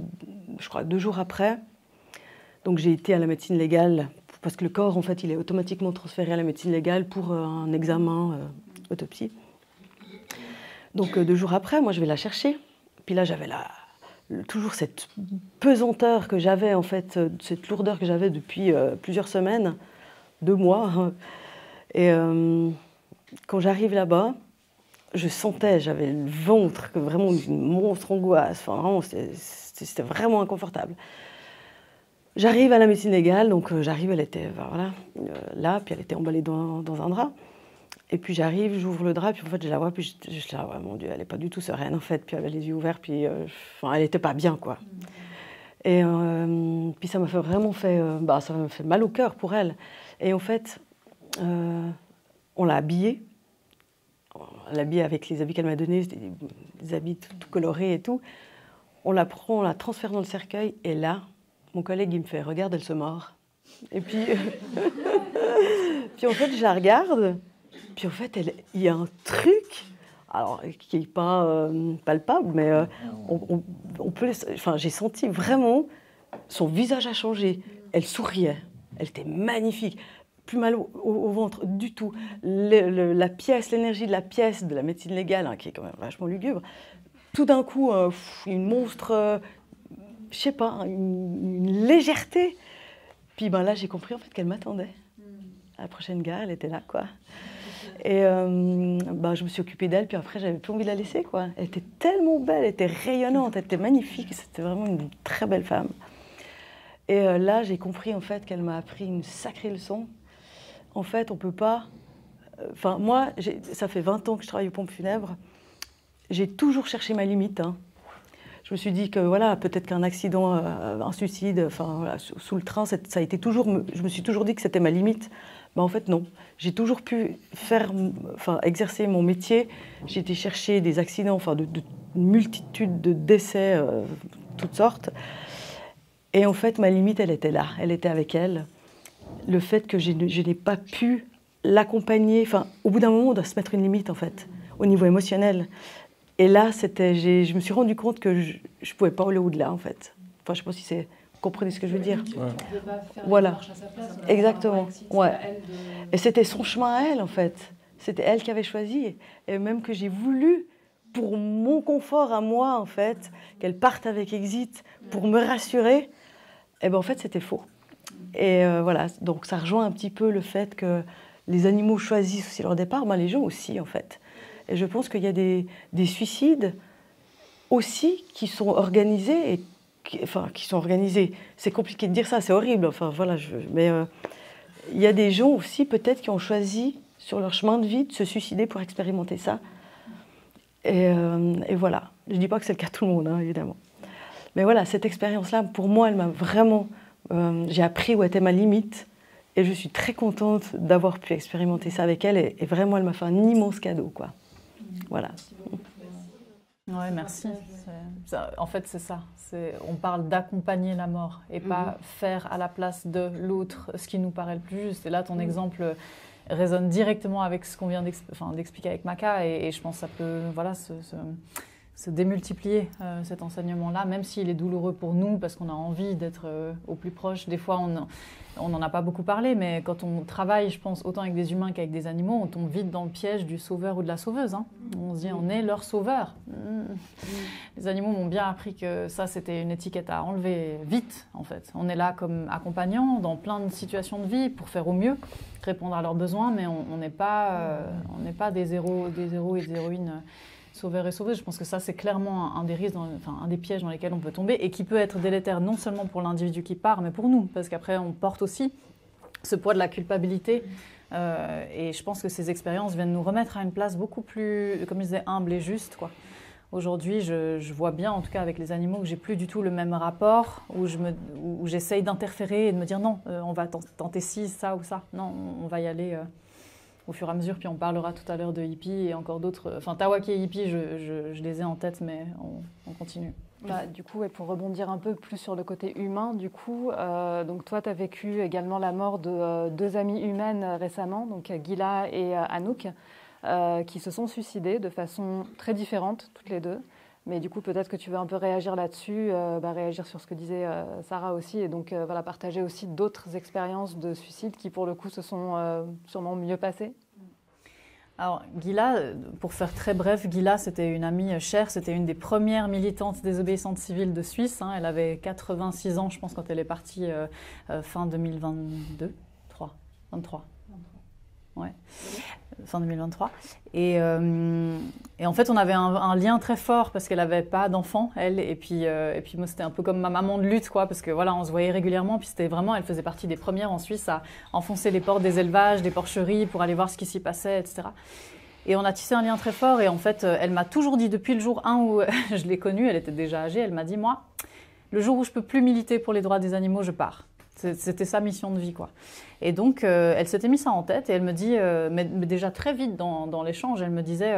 Speaker 4: je crois 2 jours après, donc j'ai été à la médecine légale, parce que le corps, en fait, il est automatiquement transféré à la médecine légale pour un examen autopsie. Donc, 2 jours après, moi, je vais la chercher. Puis là, j'avais toujours cette pesanteur que j'avais, en fait, cette lourdeur que j'avais depuis plusieurs semaines, 2 mois. Et quand j'arrive là-bas, je sentais, j'avais le ventre, vraiment une monstre angoisse. Enfin, vraiment, c'était vraiment inconfortable. J'arrive à la médecine légale, donc j'arrive, elle était là, puis elle était emballée dans un drap. Et puis j'arrive, j'ouvre le drap, puis en fait je la vois, puis je la vois, mon Dieu, elle n'est pas du tout sereine en fait, puis elle avait les yeux ouverts, puis elle n'était pas bien, quoi. Et puis ça m'a vraiment fait, ça m'a fait mal au cœur pour elle. Et en fait, on l'a habillée. On l'a habillée avec les habits qu'elle m'a donnés, des habits tout colorés et tout. On la prend, on la transfère dans le cercueil, et là, mon collègue, il me fait, regarde, elle se mord. Et puis, puis en fait, je la regarde. Puis en fait, il y a un truc, alors qui n'est pas palpable, mais on peut. J'ai senti vraiment son visage a changé. Elle souriait, elle était magnifique, plus mal au ventre du tout. La pièce, l'énergie de la pièce de la médecine légale, hein, qui est quand même vachement lugubre. Tout d'un coup, une monstre, je sais pas, une légèreté. Puis là, j'ai compris en fait qu'elle m'attendait. À la prochaine gare, elle était là, quoi. Et je me suis occupée d'elle, puis après, j'avais plus envie de la laisser, quoi. Elle était tellement belle, elle était rayonnante, elle était magnifique, c'était vraiment une très belle femme. Et là, j'ai compris, en fait, qu'elle m'a appris une sacrée leçon. En fait, on peut pas... moi, ça fait 20 ans que je travaille aux pompes funèbres. J'ai toujours cherché ma limite, hein. Je me suis dit que, voilà, peut-être qu'un accident, un suicide, voilà, sous le train, ça a été toujours... Je me suis toujours dit que c'était ma limite. En fait, non. J'ai toujours pu exercer mon métier. J'ai été chercher des accidents, de multitude de décès, toutes sortes. Et en fait, ma limite, elle était là. Elle était avec elle. Le fait que je n'ai pas pu l'accompagner... au bout d'un moment, on doit se mettre une limite, en fait, au niveau émotionnel. Et là, je me suis rendu compte que je ne pouvais pas aller au-delà, en fait. Je ne sais pas si c'est... Vous comprenez ce que je veux dire?
Speaker 1: Ouais. On ne peut pas faire
Speaker 4: voilà.
Speaker 1: une marche à sa place.
Speaker 4: Exactement. Ouais.
Speaker 1: À elle de...
Speaker 4: Et c'était son chemin à elle, en fait. C'était elle qui avait choisi. Et même que j'ai voulu, pour mon confort à moi, en fait, qu'elle parte avec Exit pour me rassurer, et ben en fait, c'était faux. Et voilà, donc ça rejoint un petit peu le fait que les animaux choisissent aussi leur départ, ben les gens aussi, en fait. Et je pense qu'il y a des suicides aussi qui sont organisés, et qui sont organisés. C'est compliqué de dire ça, c'est horrible. Enfin, voilà, mais il y a des gens aussi, peut-être, qui ont choisi, sur leur chemin de vie, de se suicider pour expérimenter ça. Et voilà. Je ne dis pas que c'est le cas de tout le monde, hein, évidemment. Mais voilà, cette expérience-là, pour moi, elle m'a vraiment... j'ai appris où était ma limite. Et je suis très contente d'avoir pu expérimenter ça avec elle. Et vraiment, elle m'a fait un immense cadeau, quoi. Voilà.
Speaker 2: Ouais, merci. En fait, c'est ça. On parle d'accompagner la mort et pas faire à la place de l'autre ce qui nous paraît le plus juste. Et là, ton exemple résonne directement avec ce qu'on vient d'expliquer avec Maka. Et je pense que ça peut se démultiplier, cet enseignement-là, même s'il est douloureux pour nous, parce qu'on a envie d'être au plus proche. Des fois, on n'en a pas beaucoup parlé, mais quand on travaille, je pense, autant avec des humains qu'avec des animaux, on tombe vite dans le piège du sauveur ou de la sauveuse. Hein. On se dit, on est leur sauveur. Les animaux m'ont bien appris que ça, c'était une étiquette à enlever vite, en fait. On est là comme accompagnants dans plein de situations de vie pour faire au mieux, répondre à leurs besoins, mais on n'est pas des héros et des héroïnes sauveurs et sauveuses. Je pense que ça, c'est clairement un des risques, un des pièges dans lesquels on peut tomber et qui peut être délétère non seulement pour l'individu qui part, mais pour nous, parce qu'après, on porte aussi ce poids de la culpabilité. Et je pense que ces expériences viennent nous remettre à une place beaucoup plus, comme je disais, humble et juste, quoi. Aujourd'hui, je vois bien, en tout cas avec les animaux, que j'ai plus du tout le même rapport, où j'essaye d'interférer et de me dire non, on va tenter ci, ça ou ça. Non, on va y aller au fur et à mesure, puis on parlera tout à l'heure de Hippie et encore d'autres. Enfin, Tawaki et Hippie, je les ai en tête, mais on continue.
Speaker 1: Du coup, et pour rebondir un peu plus sur le côté humain, du coup, donc toi, tu as vécu également la mort de deux amies humaines récemment, donc Gila et Anouk, qui se sont suicidées de façon très différente, toutes les deux. Mais du coup, peut-être que tu veux un peu réagir là-dessus, réagir sur ce que disait Sarah aussi, et donc voilà, partager aussi d'autres expériences de suicide qui, pour le coup, se sont sûrement mieux passées.
Speaker 2: Alors, Gila, pour faire très bref, Gila, c'était une amie chère, c'était une des premières militantes désobéissantes civiles de Suisse. Hein. Elle avait 86 ans, je pense, quand elle est partie fin 2022, 23. Ouais. Fin 2023. Et en fait, on avait un lien très fort parce qu'elle n'avait pas d'enfant, elle. Et puis moi, c'était un peu comme ma maman de lutte, quoi, parce que voilà, on se voyait régulièrement. Puis c'était vraiment, elle faisait partie des premières en Suisse à enfoncer les portes des élevages, des porcheries pour aller voir ce qui s'y passait, etc. Et on a tissé un lien très fort. Et en fait, elle m'a toujours dit, depuis le jour 1 où je l'ai connue, elle était déjà âgée, elle m'a dit, moi, le jour où je peux plus militer pour les droits des animaux, je pars. C'était sa mission de vie, quoi. Et donc, elle s'était mis ça en tête et elle me dit, mais déjà très vite dans l'échange, elle me disait,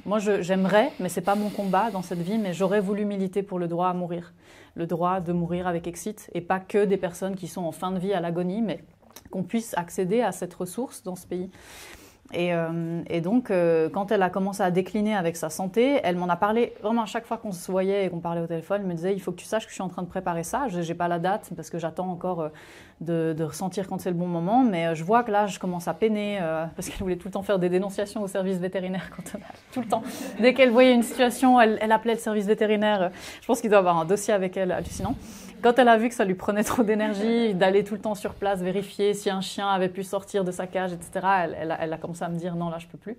Speaker 2: moi j'aimerais, mais c'est pas mon combat dans cette vie, mais j'aurais voulu militer pour le droit à mourir, le droit de mourir avec Exit, et pas que des personnes qui sont en fin de vie à l'agonie, mais qu'on puisse accéder à cette ressource dans ce pays. Et donc, quand elle a commencé à décliner avec sa santé, elle m'en a parlé vraiment à chaque fois qu'on se voyait et qu'on parlait au téléphone. Elle me disait, il faut que tu saches que je suis en train de préparer ça. Je n'ai pas la date parce que j'attends encore de ressentir quand c'est le bon moment. Mais je vois que là, je commence à peiner parce qu'elle voulait tout le temps faire des dénonciations au service vétérinaire. Tout le temps. Dès qu'elle voyait une situation, elle appelait le service vétérinaire. Je pense qu'il doit avoir un dossier avec elle hallucinant. Quand elle a vu que ça lui prenait trop d'énergie, d'aller tout le temps sur place, vérifier si un chien avait pu sortir de sa cage, etc., elle a commencé à me dire non, là, je peux plus.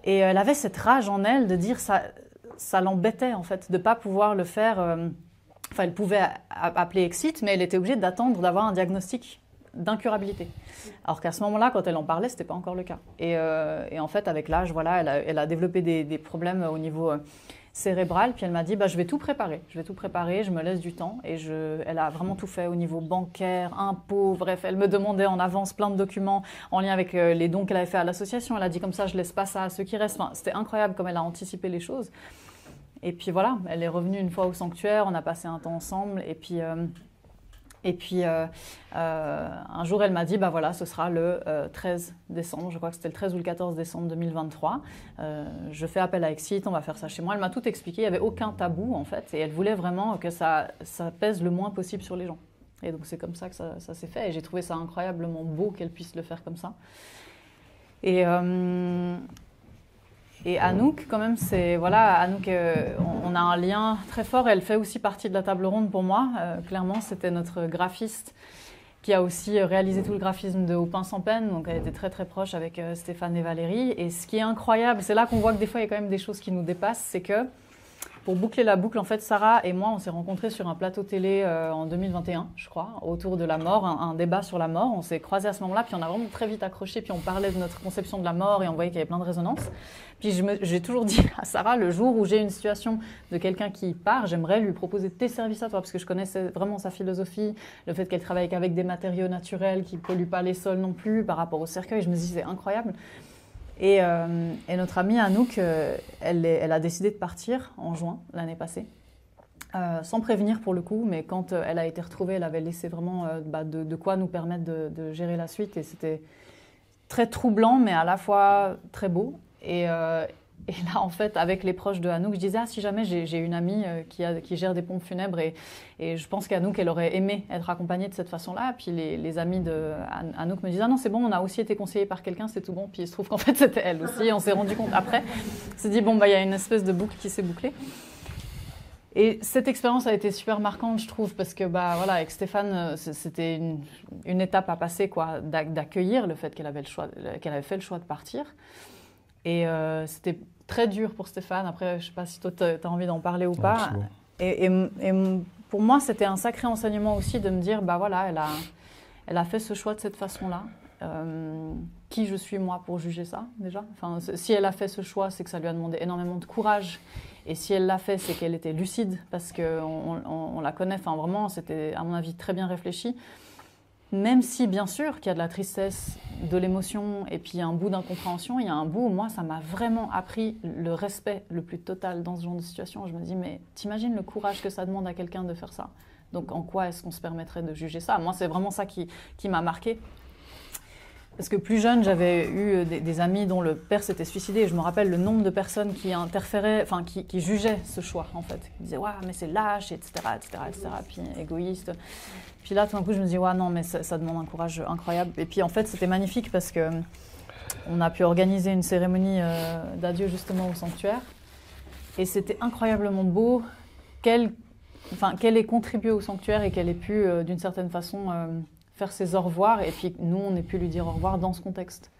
Speaker 2: Et elle avait cette rage en elle de dire ça l'embêtait, en fait, de ne pas pouvoir le faire. Enfin, elle pouvait appeler Exit, mais elle était obligée d'attendre d'avoir un diagnostic d'incurabilité. Alors qu'à ce moment-là, quand elle en parlait, ce n'était pas encore le cas. Et en fait, avec l'âge, voilà, elle a développé des problèmes au niveau cérébrale, puis elle m'a dit je vais tout préparer, je me laisse du temps, et elle a vraiment tout fait au niveau bancaire, impôts, bref, elle me demandait en avance plein de documents en lien avec les dons qu'elle avait fait à l'association. Elle a dit comme ça, je laisse pas ça à ceux qui restent. Enfin, c'était incroyable comme elle a anticipé les choses. Et puis voilà, elle est revenue une fois au sanctuaire, on a passé un temps ensemble, et puis un jour, elle m'a dit, voilà, ce sera le 13 décembre, je crois que c'était le 13 ou le 14 décembre 2023. Je fais appel à Exit, on va faire ça chez moi. Elle m'a tout expliqué, il n'y avait aucun tabou, en fait, et elle voulait vraiment que ça pèse le moins possible sur les gens. Et donc, c'est comme ça que ça s'est fait, et j'ai trouvé ça incroyablement beau qu'elle puisse le faire comme ça. Et Anouk, quand même, c'est voilà, Anouk, on a un lien très fort. Elle fait aussi partie de la table ronde pour moi. Clairement, c'était notre graphiste qui a aussi réalisé tout le graphisme de Au pain sans peine. Donc, elle était très très proche avec Stéphane et Valérie. Et ce qui est incroyable, c'est là qu'on voit que des fois il y a quand même des choses qui nous dépassent, c'est que pour boucler la boucle, en fait, Sarah et moi, on s'est rencontrés sur un plateau télé en 2021, je crois, autour de la mort, un débat sur la mort. On s'est croisés à ce moment-là, puis on a vraiment très vite accroché, puis on parlait de notre conception de la mort et on voyait qu'il y avait plein de résonances. Puis j'ai toujours dit à Sarah, le jour où j'ai une situation de quelqu'un qui part, j'aimerais lui proposer tes services à toi, parce que je connaissais vraiment sa philosophie, le fait qu'elle travaille qu'avec des matériaux naturels qui ne polluent pas les sols non plus, par rapport au cercueil. Je me dis, c'est incroyable. Et notre amie Anouk, elle a décidé de partir en juin l'année passée, sans prévenir pour le coup, mais quand elle a été retrouvée, elle avait laissé vraiment de quoi nous permettre de gérer la suite. Et c'était très troublant, mais à la fois très beau. Et là, en fait, avec les proches de Anouk, je disais, si jamais j'ai une amie qui gère des pompes funèbres, et je pense qu'Anouk, elle aurait aimé être accompagnée de cette façon-là. Puis les amis de Anouk me disaient, ah non, c'est bon, on a aussi été conseillés par quelqu'un, c'est tout bon. Puis il se trouve qu'en fait, c'était elle aussi. On s'est rendu compte après. On s'est dit, bon, il y a une espèce de boucle qui s'est bouclée. Et cette expérience a été super marquante, je trouve, parce que voilà, avec Stéphane, c'était une étape à passer, quoi, d'accueillir le fait qu'elle avait fait le choix de partir. Et c'était très dur pour Stéphane. Après, je ne sais pas si toi, tu as envie d'en parler ou pas. Et pour moi, c'était un sacré enseignement aussi de me dire, voilà, elle a fait ce choix de cette façon-là. Qui je suis, moi, pour juger ça, déjà? Enfin, si elle a fait ce choix, c'est que ça lui a demandé énormément de courage. Et si elle l'a fait, c'est qu'elle était lucide, parce qu'on la connaît. Enfin, vraiment, c'était, à mon avis, très bien réfléchi. Même si, bien sûr, qu'il y a de la tristesse, de l'émotion, et puis un bout d'incompréhension, il y a un bout où moi, ça m'a vraiment appris le respect le plus total dans ce genre de situation. Je me dis, mais t'imagines le courage que ça demande à quelqu'un de faire ça? Donc, en quoi est-ce qu'on se permettrait de juger ça? Moi, c'est vraiment ça qui m'a marquée. Parce que plus jeune, j'avais eu des amis dont le père s'était suicidé. Et je me rappelle le nombre de personnes qui interféraient, enfin, qui jugeaient ce choix, en fait. Qui disaient, ouais, mais c'est lâche, etc., puis égoïste. Puis là, tout d'un coup, je me dis, ouais, non, mais ça demande un courage incroyable. Et puis, en fait, c'était magnifique parce qu'on a pu organiser une cérémonie d'adieu, justement, au sanctuaire. Et c'était incroyablement beau qu'elle ait contribué au sanctuaire et qu'elle ait pu, d'une certaine façon, faire ses au revoir, et puis nous, on ait pu lui dire au revoir dans ce contexte.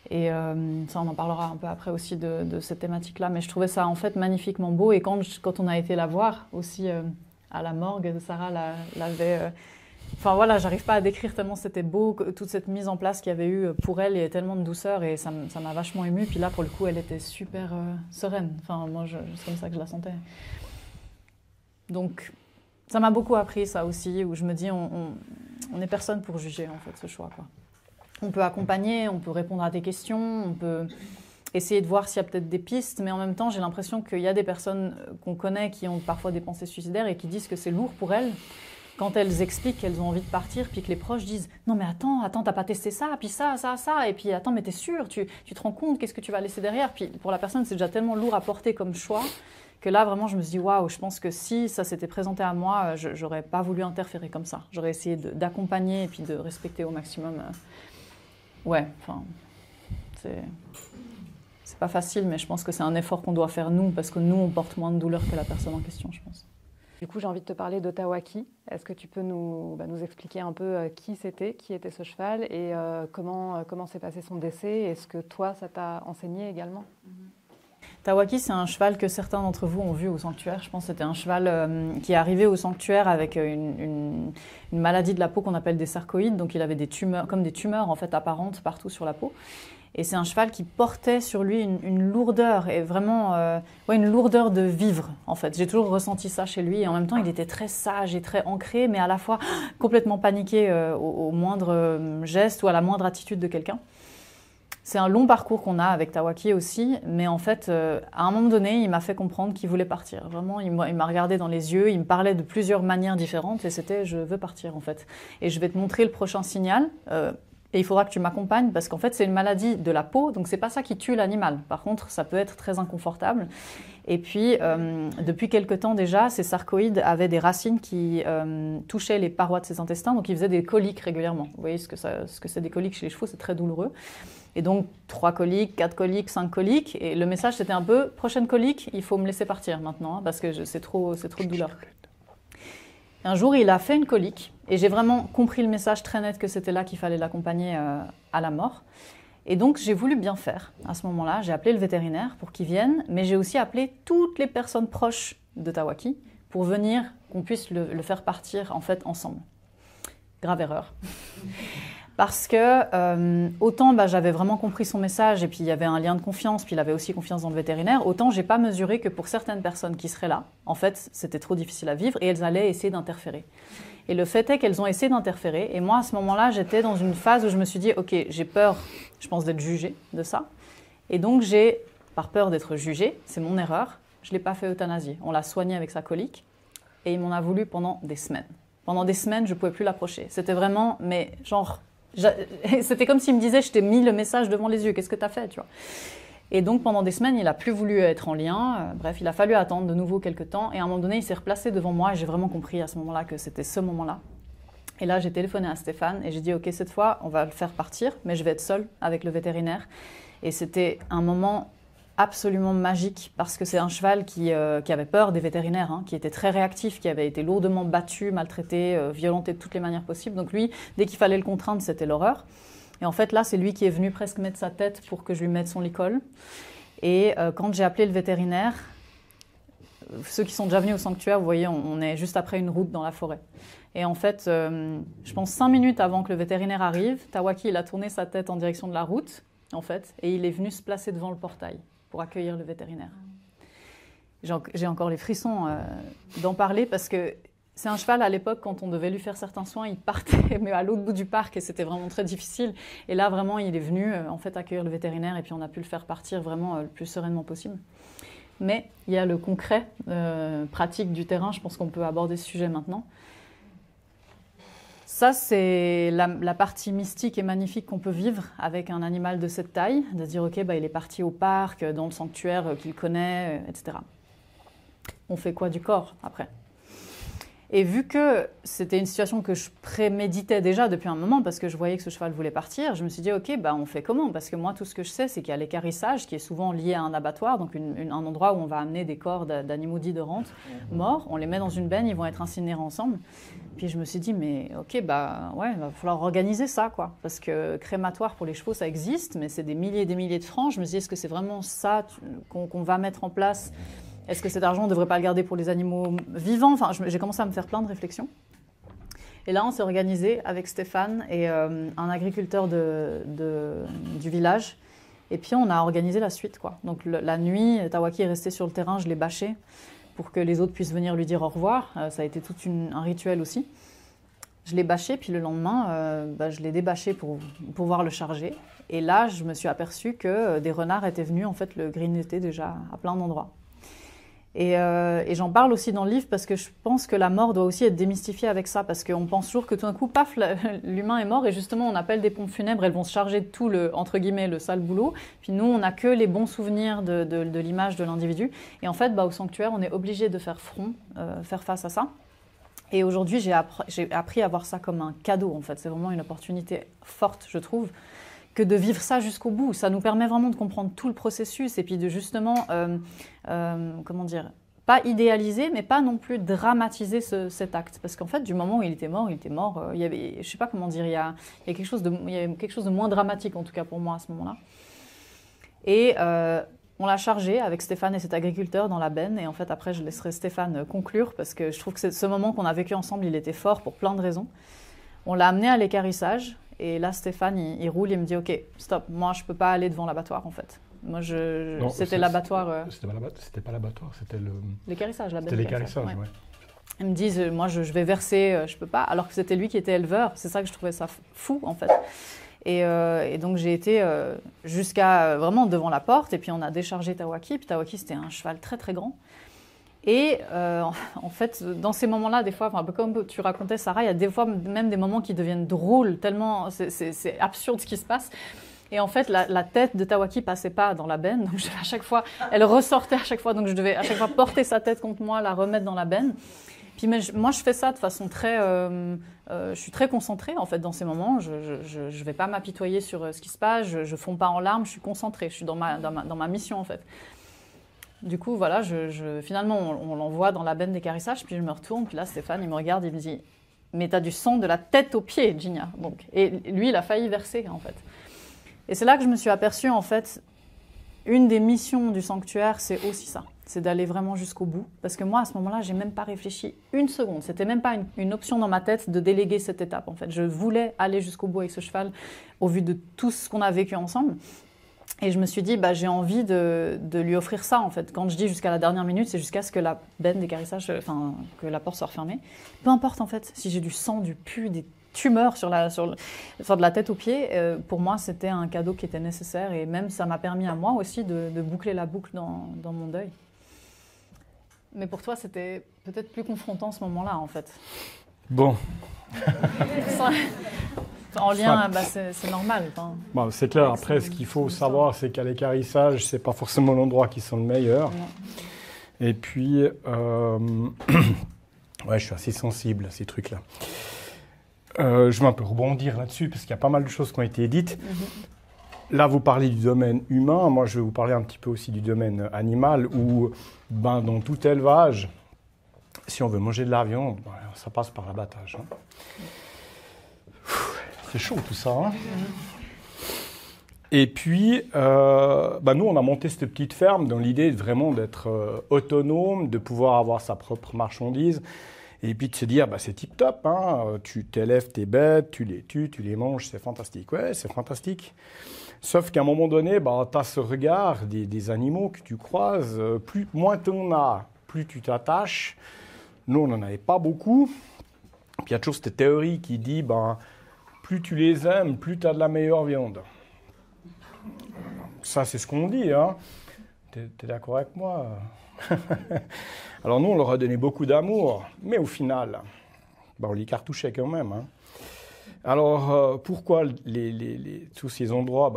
Speaker 2: Et ça, on en parlera un peu après aussi de cette thématique-là, mais je trouvais ça en fait magnifiquement beau. Et quand on a été la voir aussi à la morgue, Sarah l'avait... Enfin voilà, j'arrive pas à décrire tellement c'était beau, toute cette mise en place qu'il y avait eu pour elle, il y avait tellement de douceur, et ça m'a vachement émue. Puis là, pour le coup, elle était super sereine. Enfin, moi, c'est comme ça que je la sentais. Donc, ça m'a beaucoup appris, ça aussi, où je me dis, on n'est personne pour juger, en fait, ce choix, quoi. On peut accompagner, on peut répondre à des questions, on peut essayer de voir s'il y a peut-être des pistes, mais en même temps, j'ai l'impression qu'il y a des personnes qu'on connaît qui ont parfois des pensées suicidaires et qui disent que c'est lourd pour elles quand elles expliquent qu'elles ont envie de partir, puis que les proches disent « Non, mais attends, t'as pas testé ça, puis ça, et puis attends, mais t'es sûr, tu te rends compte, qu'est-ce que tu vas laisser derrière ?» Puis pour la personne, c'est déjà tellement lourd à porter comme choix que là, vraiment, je me suis dit, waouh, je pense que si ça s'était présenté à moi, j'aurais pas voulu interférer comme ça. J'aurais essayé d'accompagner et puis de respecter au maximum. Ouais, enfin, c'est pas facile, mais je pense que c'est un effort qu'on doit faire nous, parce que nous, on porte moins de douleur que la personne en question, je pense.
Speaker 1: Du coup, j'ai envie de te parler de Tawaki. Est-ce que tu peux nous expliquer un peu qui était ce cheval, et comment s'est passé son décès? Est-ce que toi, ça t'a enseigné également?
Speaker 2: Tawaki, c'est un cheval que certains d'entre vous ont vu au sanctuaire. Je pense que c'était un cheval qui est arrivé au sanctuaire avec une maladie de la peau qu'on appelle des sarcoïdes. Donc il avait des tumeurs, comme des tumeurs en fait apparentes partout sur la peau. Et c'est un cheval qui portait sur lui une lourdeur, et vraiment une lourdeur de vivre en fait. J'ai toujours ressenti ça chez lui, et en même temps il était très sage et très ancré, mais à la fois complètement paniqué au moindre geste ou à la moindre attitude de quelqu'un. C'est un long parcours qu'on a avec Tawaki aussi, mais en fait, à un moment donné, il m'a fait comprendre qu'il voulait partir. Vraiment, il m'a regardé dans les yeux, il me parlait de plusieurs manières différentes, et c'était « je veux partir » en fait. Et je vais te montrer le prochain signal. et il faudra que tu m'accompagnes parce qu'en fait, c'est une maladie de la peau, donc c'est pas ça qui tue l'animal. Par contre, ça peut être très inconfortable. Et puis, depuis quelque temps déjà, ces sarcoïdes avaient des racines qui touchaient les parois de ses intestins, donc ils faisaient des coliques régulièrement. Vous voyez ce que c'est des coliques chez les chevaux, c'est très douloureux. Et donc, 3 coliques, 4 coliques, 5 coliques. Et le message, c'était un peu, prochaine colique, il faut me laisser partir maintenant, hein, parce que c'est trop de douleur. Et un jour, il a fait une colique, et j'ai vraiment compris le message très net que c'était là qu'il fallait l'accompagner à la mort. Et donc, j'ai voulu bien faire. À ce moment-là, j'ai appelé le vétérinaire pour qu'il vienne, mais j'ai aussi appelé toutes les personnes proches de Tawaki pour venir, qu'on puisse le faire partir, en fait, ensemble. Grave erreur. Parce que autant j'avais vraiment compris son message et puis il y avait un lien de confiance, puis il avait aussi confiance dans le vétérinaire, autant j'ai pas mesuré que pour certaines personnes qui seraient là, en fait, c'était trop difficile à vivre et elles allaient essayer d'interférer. Et le fait est qu'elles ont essayé d'interférer et moi, à ce moment-là, j'étais dans une phase où je me suis dit, ok, j'ai peur, je pense, d'être jugée de ça. Et donc j'ai, par peur d'être jugée, c'est mon erreur, je l'ai pas fait euthanasier. On l'a soigné avec sa colique et il m'en a voulu pendant des semaines. Pendant des semaines, je pouvais plus l'approcher. C'était vraiment, mais genre... C'était comme s'il me disait, je t'ai mis le message devant les yeux, qu'est-ce que tu as fait, tu vois. Et donc pendant des semaines, il n'a plus voulu être en lien. Bref, il a fallu attendre de nouveau quelques temps. Et à un moment donné, il s'est replacé devant moi et j'ai vraiment compris à ce moment-là que c'était ce moment-là. Et là, j'ai téléphoné à Stéphane et j'ai dit, ok, cette fois, on va le faire partir, mais je vais être seule avec le vétérinaire. Et c'était un moment absolument magique parce que c'est un cheval qui avait peur des vétérinaires, hein, qui était très réactif, qui avait été lourdement battu, maltraité, violenté de toutes les manières possibles. Donc lui, dès qu'il fallait le contraindre, c'était l'horreur. Et en fait, là, c'est lui qui est venu presque mettre sa tête pour que je lui mette son licol. Et quand j'ai appelé le vétérinaire, ceux qui sont déjà venus au sanctuaire, vous voyez, on est juste après une route dans la forêt. Et en fait, je pense 5 minutes avant que le vétérinaire arrive, Tawaki, il a tourné sa tête en direction de la route, en fait, et il est venu se placer devant le portail pour accueillir le vétérinaire. J'ai encore les frissons d'en parler parce que c'est un cheval, à l'époque, quand on devait lui faire certains soins, il partait mais à l'autre bout du parc et c'était vraiment très difficile. Et là, vraiment, il est venu en fait accueillir le vétérinaire et puis on a pu le faire partir vraiment le plus sereinement possible. Mais il y a le concret, pratique du terrain, je pense qu'on peut aborder ce sujet maintenant. Ça, c'est la partie mystique et magnifique qu'on peut vivre avec un animal de cette taille, de se dire, ok, il est parti au parc, dans le sanctuaire qu'il connaît, etc. On fait quoi du corps après ? Et vu que c'était une situation que je préméditais déjà depuis un moment, parce que je voyais que ce cheval voulait partir, je me suis dit, ok, on fait comment ? Parce que moi, tout ce que je sais, c'est qu'il y a l'équarrissage, qui est souvent lié à un abattoir, donc un endroit où on va amener des corps d'animaux dits de rente, morts, on les met dans une benne, ils vont être incinérés ensemble. Puis je me suis dit, mais ok, ouais, il va falloir organiser ça, quoi. Parce que crématoire pour les chevaux, ça existe, mais c'est des milliers et des milliers de francs. Je me suis dit, est-ce que c'est vraiment ça qu'on va mettre en place ? Est-ce que cet argent, on ne devrait pas le garder pour les animaux vivants ? Enfin, j'ai commencé à me faire plein de réflexions. Et là, on s'est organisé avec Stéphane et un agriculteur du village. Et puis, on a organisé la suite, quoi. Donc, la nuit, Tawaki est resté sur le terrain, je l'ai bâché pour que les autres puissent venir lui dire au revoir. Ça a été tout un rituel aussi. Je l'ai bâché, puis le lendemain, je l'ai débâché pour pouvoir le charger. Et là, je me suis aperçue que des renards étaient venus, en fait, le grignoter déjà à plein d'endroits. Et j'en parle aussi dans le livre parce que je pense que la mort doit aussi être démystifiée avec ça, parce qu'on pense toujours que tout d'un coup, paf, l'humain est mort et justement on appelle des pompes funèbres, elles vont se charger de tout le, entre guillemets, le sale boulot. Puis nous, on n'a que les bons souvenirs de l'image de l'individu. Et en fait, au sanctuaire, on est obligé de faire front, faire face à ça. Et aujourd'hui, j'ai appris à voir ça comme un cadeau, en fait. C'est vraiment une opportunité forte, je trouve, que de vivre ça jusqu'au bout. Ça nous permet vraiment de comprendre tout le processus et puis de justement, comment dire, pas idéaliser, mais pas non plus dramatiser cet acte. Parce qu'en fait, du moment où il était mort, il y avait, je ne sais pas comment dire, il y a quelque chose de moins dramatique, en tout cas pour moi, à ce moment-là. Et on l'a chargé avec Stéphane et cet agriculteur dans la benne. Et en fait, après, je laisserai Stéphane conclure parce que je trouve que ce moment qu'on a vécu ensemble, il était fort pour plein de raisons. On l'a amené à l'équarrissage. Et là, Stéphane, il roule, il me dit « Ok, stop, moi, je ne peux pas aller devant l'abattoir, en fait. » Moi, c'était l'abattoir...
Speaker 3: C'était pas l'abattoir, c'était le...
Speaker 2: L'équarrissage, la benne.
Speaker 3: C'était l'équarrissage, ouais.
Speaker 2: Ils me disent « Moi, je vais verser, je ne peux pas. » Alors que c'était lui qui était éleveur. C'est ça que je trouvais ça fou, en fait. Et donc, j'ai été jusqu'à vraiment devant la porte. Et puis, on a déchargé Tawaki. Puis Tawaki, c'était un cheval très, très grand. Et en fait, dans ces moments-là, des fois, un peu comme tu racontais, Sarah, il y a des fois même des moments qui deviennent drôles, tellement c'est absurde ce qui se passe. Et en fait, la tête de Tawaki passait pas dans la benne, donc à chaque fois, elle ressortait à chaque fois, donc je devais à chaque fois porter sa tête contre moi, la remettre dans la benne. Puis moi, je fais ça de façon très, je suis très concentrée en fait dans ces moments. Je vais pas m'apitoyer sur ce qui se passe, je fonds pas en larmes, je suis concentrée, je suis dans ma mission en fait. Du coup, voilà, finalement, on l'envoie dans la benne d'équarrissage, puis je me retourne, puis là, Stéphane, il me regarde, il me dit « Mais t'as du sang de la tête aux pieds, Ginia !» Donc, et lui, il a failli verser, en fait. Et c'est là que je me suis aperçue, en fait, une des missions du sanctuaire, c'est aussi ça. C'est d'aller vraiment jusqu'au bout. Parce que moi, à ce moment-là, j'ai même pas réfléchi une seconde. C'était même pas une option dans ma tête de déléguer cette étape, en fait. Je voulais aller jusqu'au bout avec ce cheval, au vu de tout ce qu'on a vécu ensemble. Et je me suis dit, j'ai envie de lui offrir ça, en fait. Quand je dis jusqu'à la dernière minute, c'est jusqu'à ce que la benne d'équarrissage, enfin, que la porte soit refermée. Peu importe, en fait, si j'ai du sang, du pu, des tumeurs de la tête aux pieds, pour moi, c'était un cadeau qui était nécessaire. Et même, ça m'a permis à moi aussi de boucler la boucle dans mon deuil. Mais pour toi, c'était peut-être plus confrontant ce moment-là, en fait.
Speaker 3: Bon.
Speaker 2: En lien, c'est normal. Hein.
Speaker 3: Bon, c'est clair. Après, ce qu'il faut savoir, c'est qu'à l'équarrissage, c'est pas forcément l'endroit qui sent le meilleur. Non. Et puis, ouais, je suis assez sensible à ces trucs-là. Je vais un peu rebondir là-dessus, parce qu'il y a pas mal de choses qui ont été dites. Là, vous parlez du domaine humain. Moi, je vais vous parler un petit peu aussi du domaine animal, où, dans tout élevage, si on veut manger de la viande, ça passe par l'abattage. Hein. C'est chaud tout ça. Hein. Et puis, nous, on a monté cette petite ferme dans l'idée vraiment d'être autonome, de pouvoir avoir sa propre marchandise. Et puis de se dire, c'est tip top, hein, tu t'élèves tes bêtes, tu les tues, tu les manges, c'est fantastique. Ouais, c'est fantastique. Sauf qu'à un moment donné, tu as ce regard des animaux que tu croises. Moins tu en as, plus tu t'attaches. Nous, on n'en avait pas beaucoup. Puis il y a toujours cette théorie qui dit, plus tu les aimes, plus tu as de la meilleure viande. Ça, c'est ce qu'on dit. Hein. T'es d'accord avec moi? Alors nous, on leur a donné beaucoup d'amour, mais au final, on les cartouchait quand même. Hein. Alors, pourquoi tous ces endroits,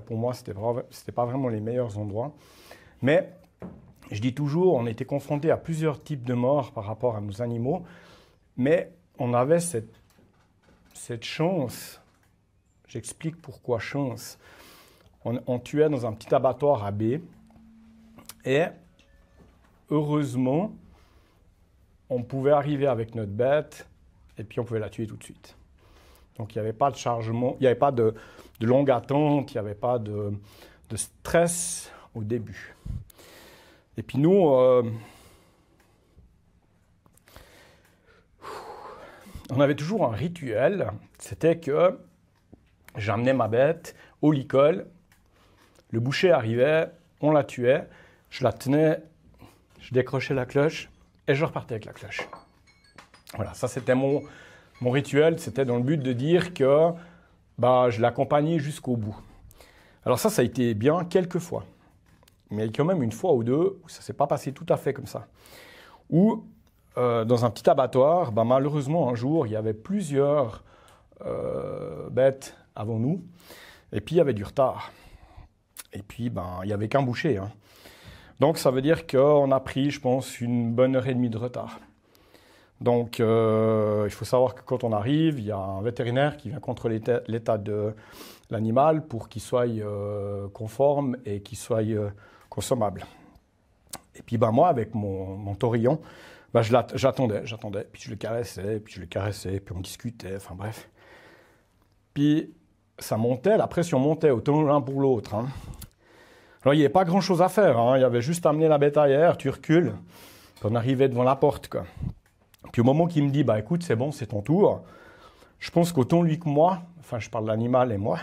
Speaker 3: pour moi, c'était pas vraiment les meilleurs endroits. Mais, je dis toujours, on était confrontés à plusieurs types de morts par rapport à nos animaux, mais on avait cette chance. J'explique pourquoi chance. On tuait dans un petit abattoir à baies, et heureusement, on pouvait arriver avec notre bête et puis on pouvait la tuer tout de suite. Donc il n'y avait pas de chargement, il n'y avait pas de longue attente, il n'y avait pas de stress au début. Et puis nous, on avait toujours un rituel, c'était que j'amenais ma bête au licol, le boucher arrivait, on la tuait, je la tenais, je décrochais la cloche et je repartais avec la cloche. Voilà, ça c'était mon rituel, c'était dans le but de dire que je l'accompagnais jusqu'au bout. Alors ça a été bien quelques fois, mais quand même une fois ou deux où ça ne s'est pas passé tout à fait comme ça. Où dans un petit abattoir, malheureusement un jour il y avait plusieurs bêtes avant nous et puis il y avait du retard. Et puis il n'y avait qu'un boucher. Hein. Donc, ça veut dire qu'on a pris, je pense, une bonne heure et demie de retard. Donc, il faut savoir que quand on arrive, il y a un vétérinaire qui vient contrôler l'état de l'animal pour qu'il soit conforme et qu'il soit consommable. Et puis, moi, avec mon taurillon, j'attendais, puis je le caressais, puis on discutait, enfin bref. Puis, ça montait, la pression montait autant l'un pour l'autre. Hein. Alors, il n'y avait pas grand-chose à faire. Hein. Il y avait juste à amener la bête ailleurs, tu recules, puis on arrivait devant la porte. Quoi. Puis au moment qu'il me dit, écoute, c'est bon, c'est ton tour, je pense qu'autant lui que moi, enfin, je parle de l'animal et moi,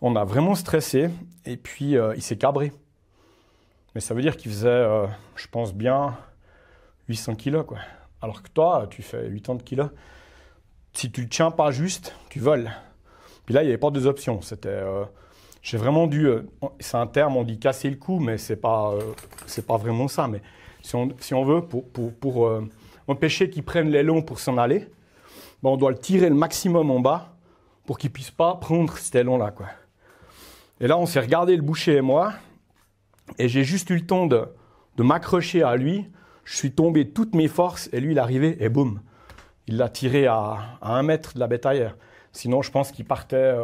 Speaker 3: on a vraiment stressé, et puis il s'est cabré. Mais ça veut dire qu'il faisait, je pense bien, 800 kilos, quoi. Alors que toi, tu fais 80 kilos. Si tu ne le tiens pas juste, tu voles. Puis là, il n'y avait pas deux options. C'était... j'ai vraiment dû, c'est un terme, on dit casser le cou, mais c'est pas vraiment ça. Mais si on veut, pour empêcher qu'il prenne l'élan pour s'en aller, ben, on doit le tirer le maximum en bas pour qu'il ne puisse pas prendre cet élan-là, quoi. Et là, on s'est regardé, le boucher et moi, et j'ai juste eu le temps de m'accrocher à lui. Je suis tombé de toutes mes forces, et lui, il est arrivé, et boum, il l'a tiré à 1 mètre de la bétaillère. Sinon, je pense qu'il partait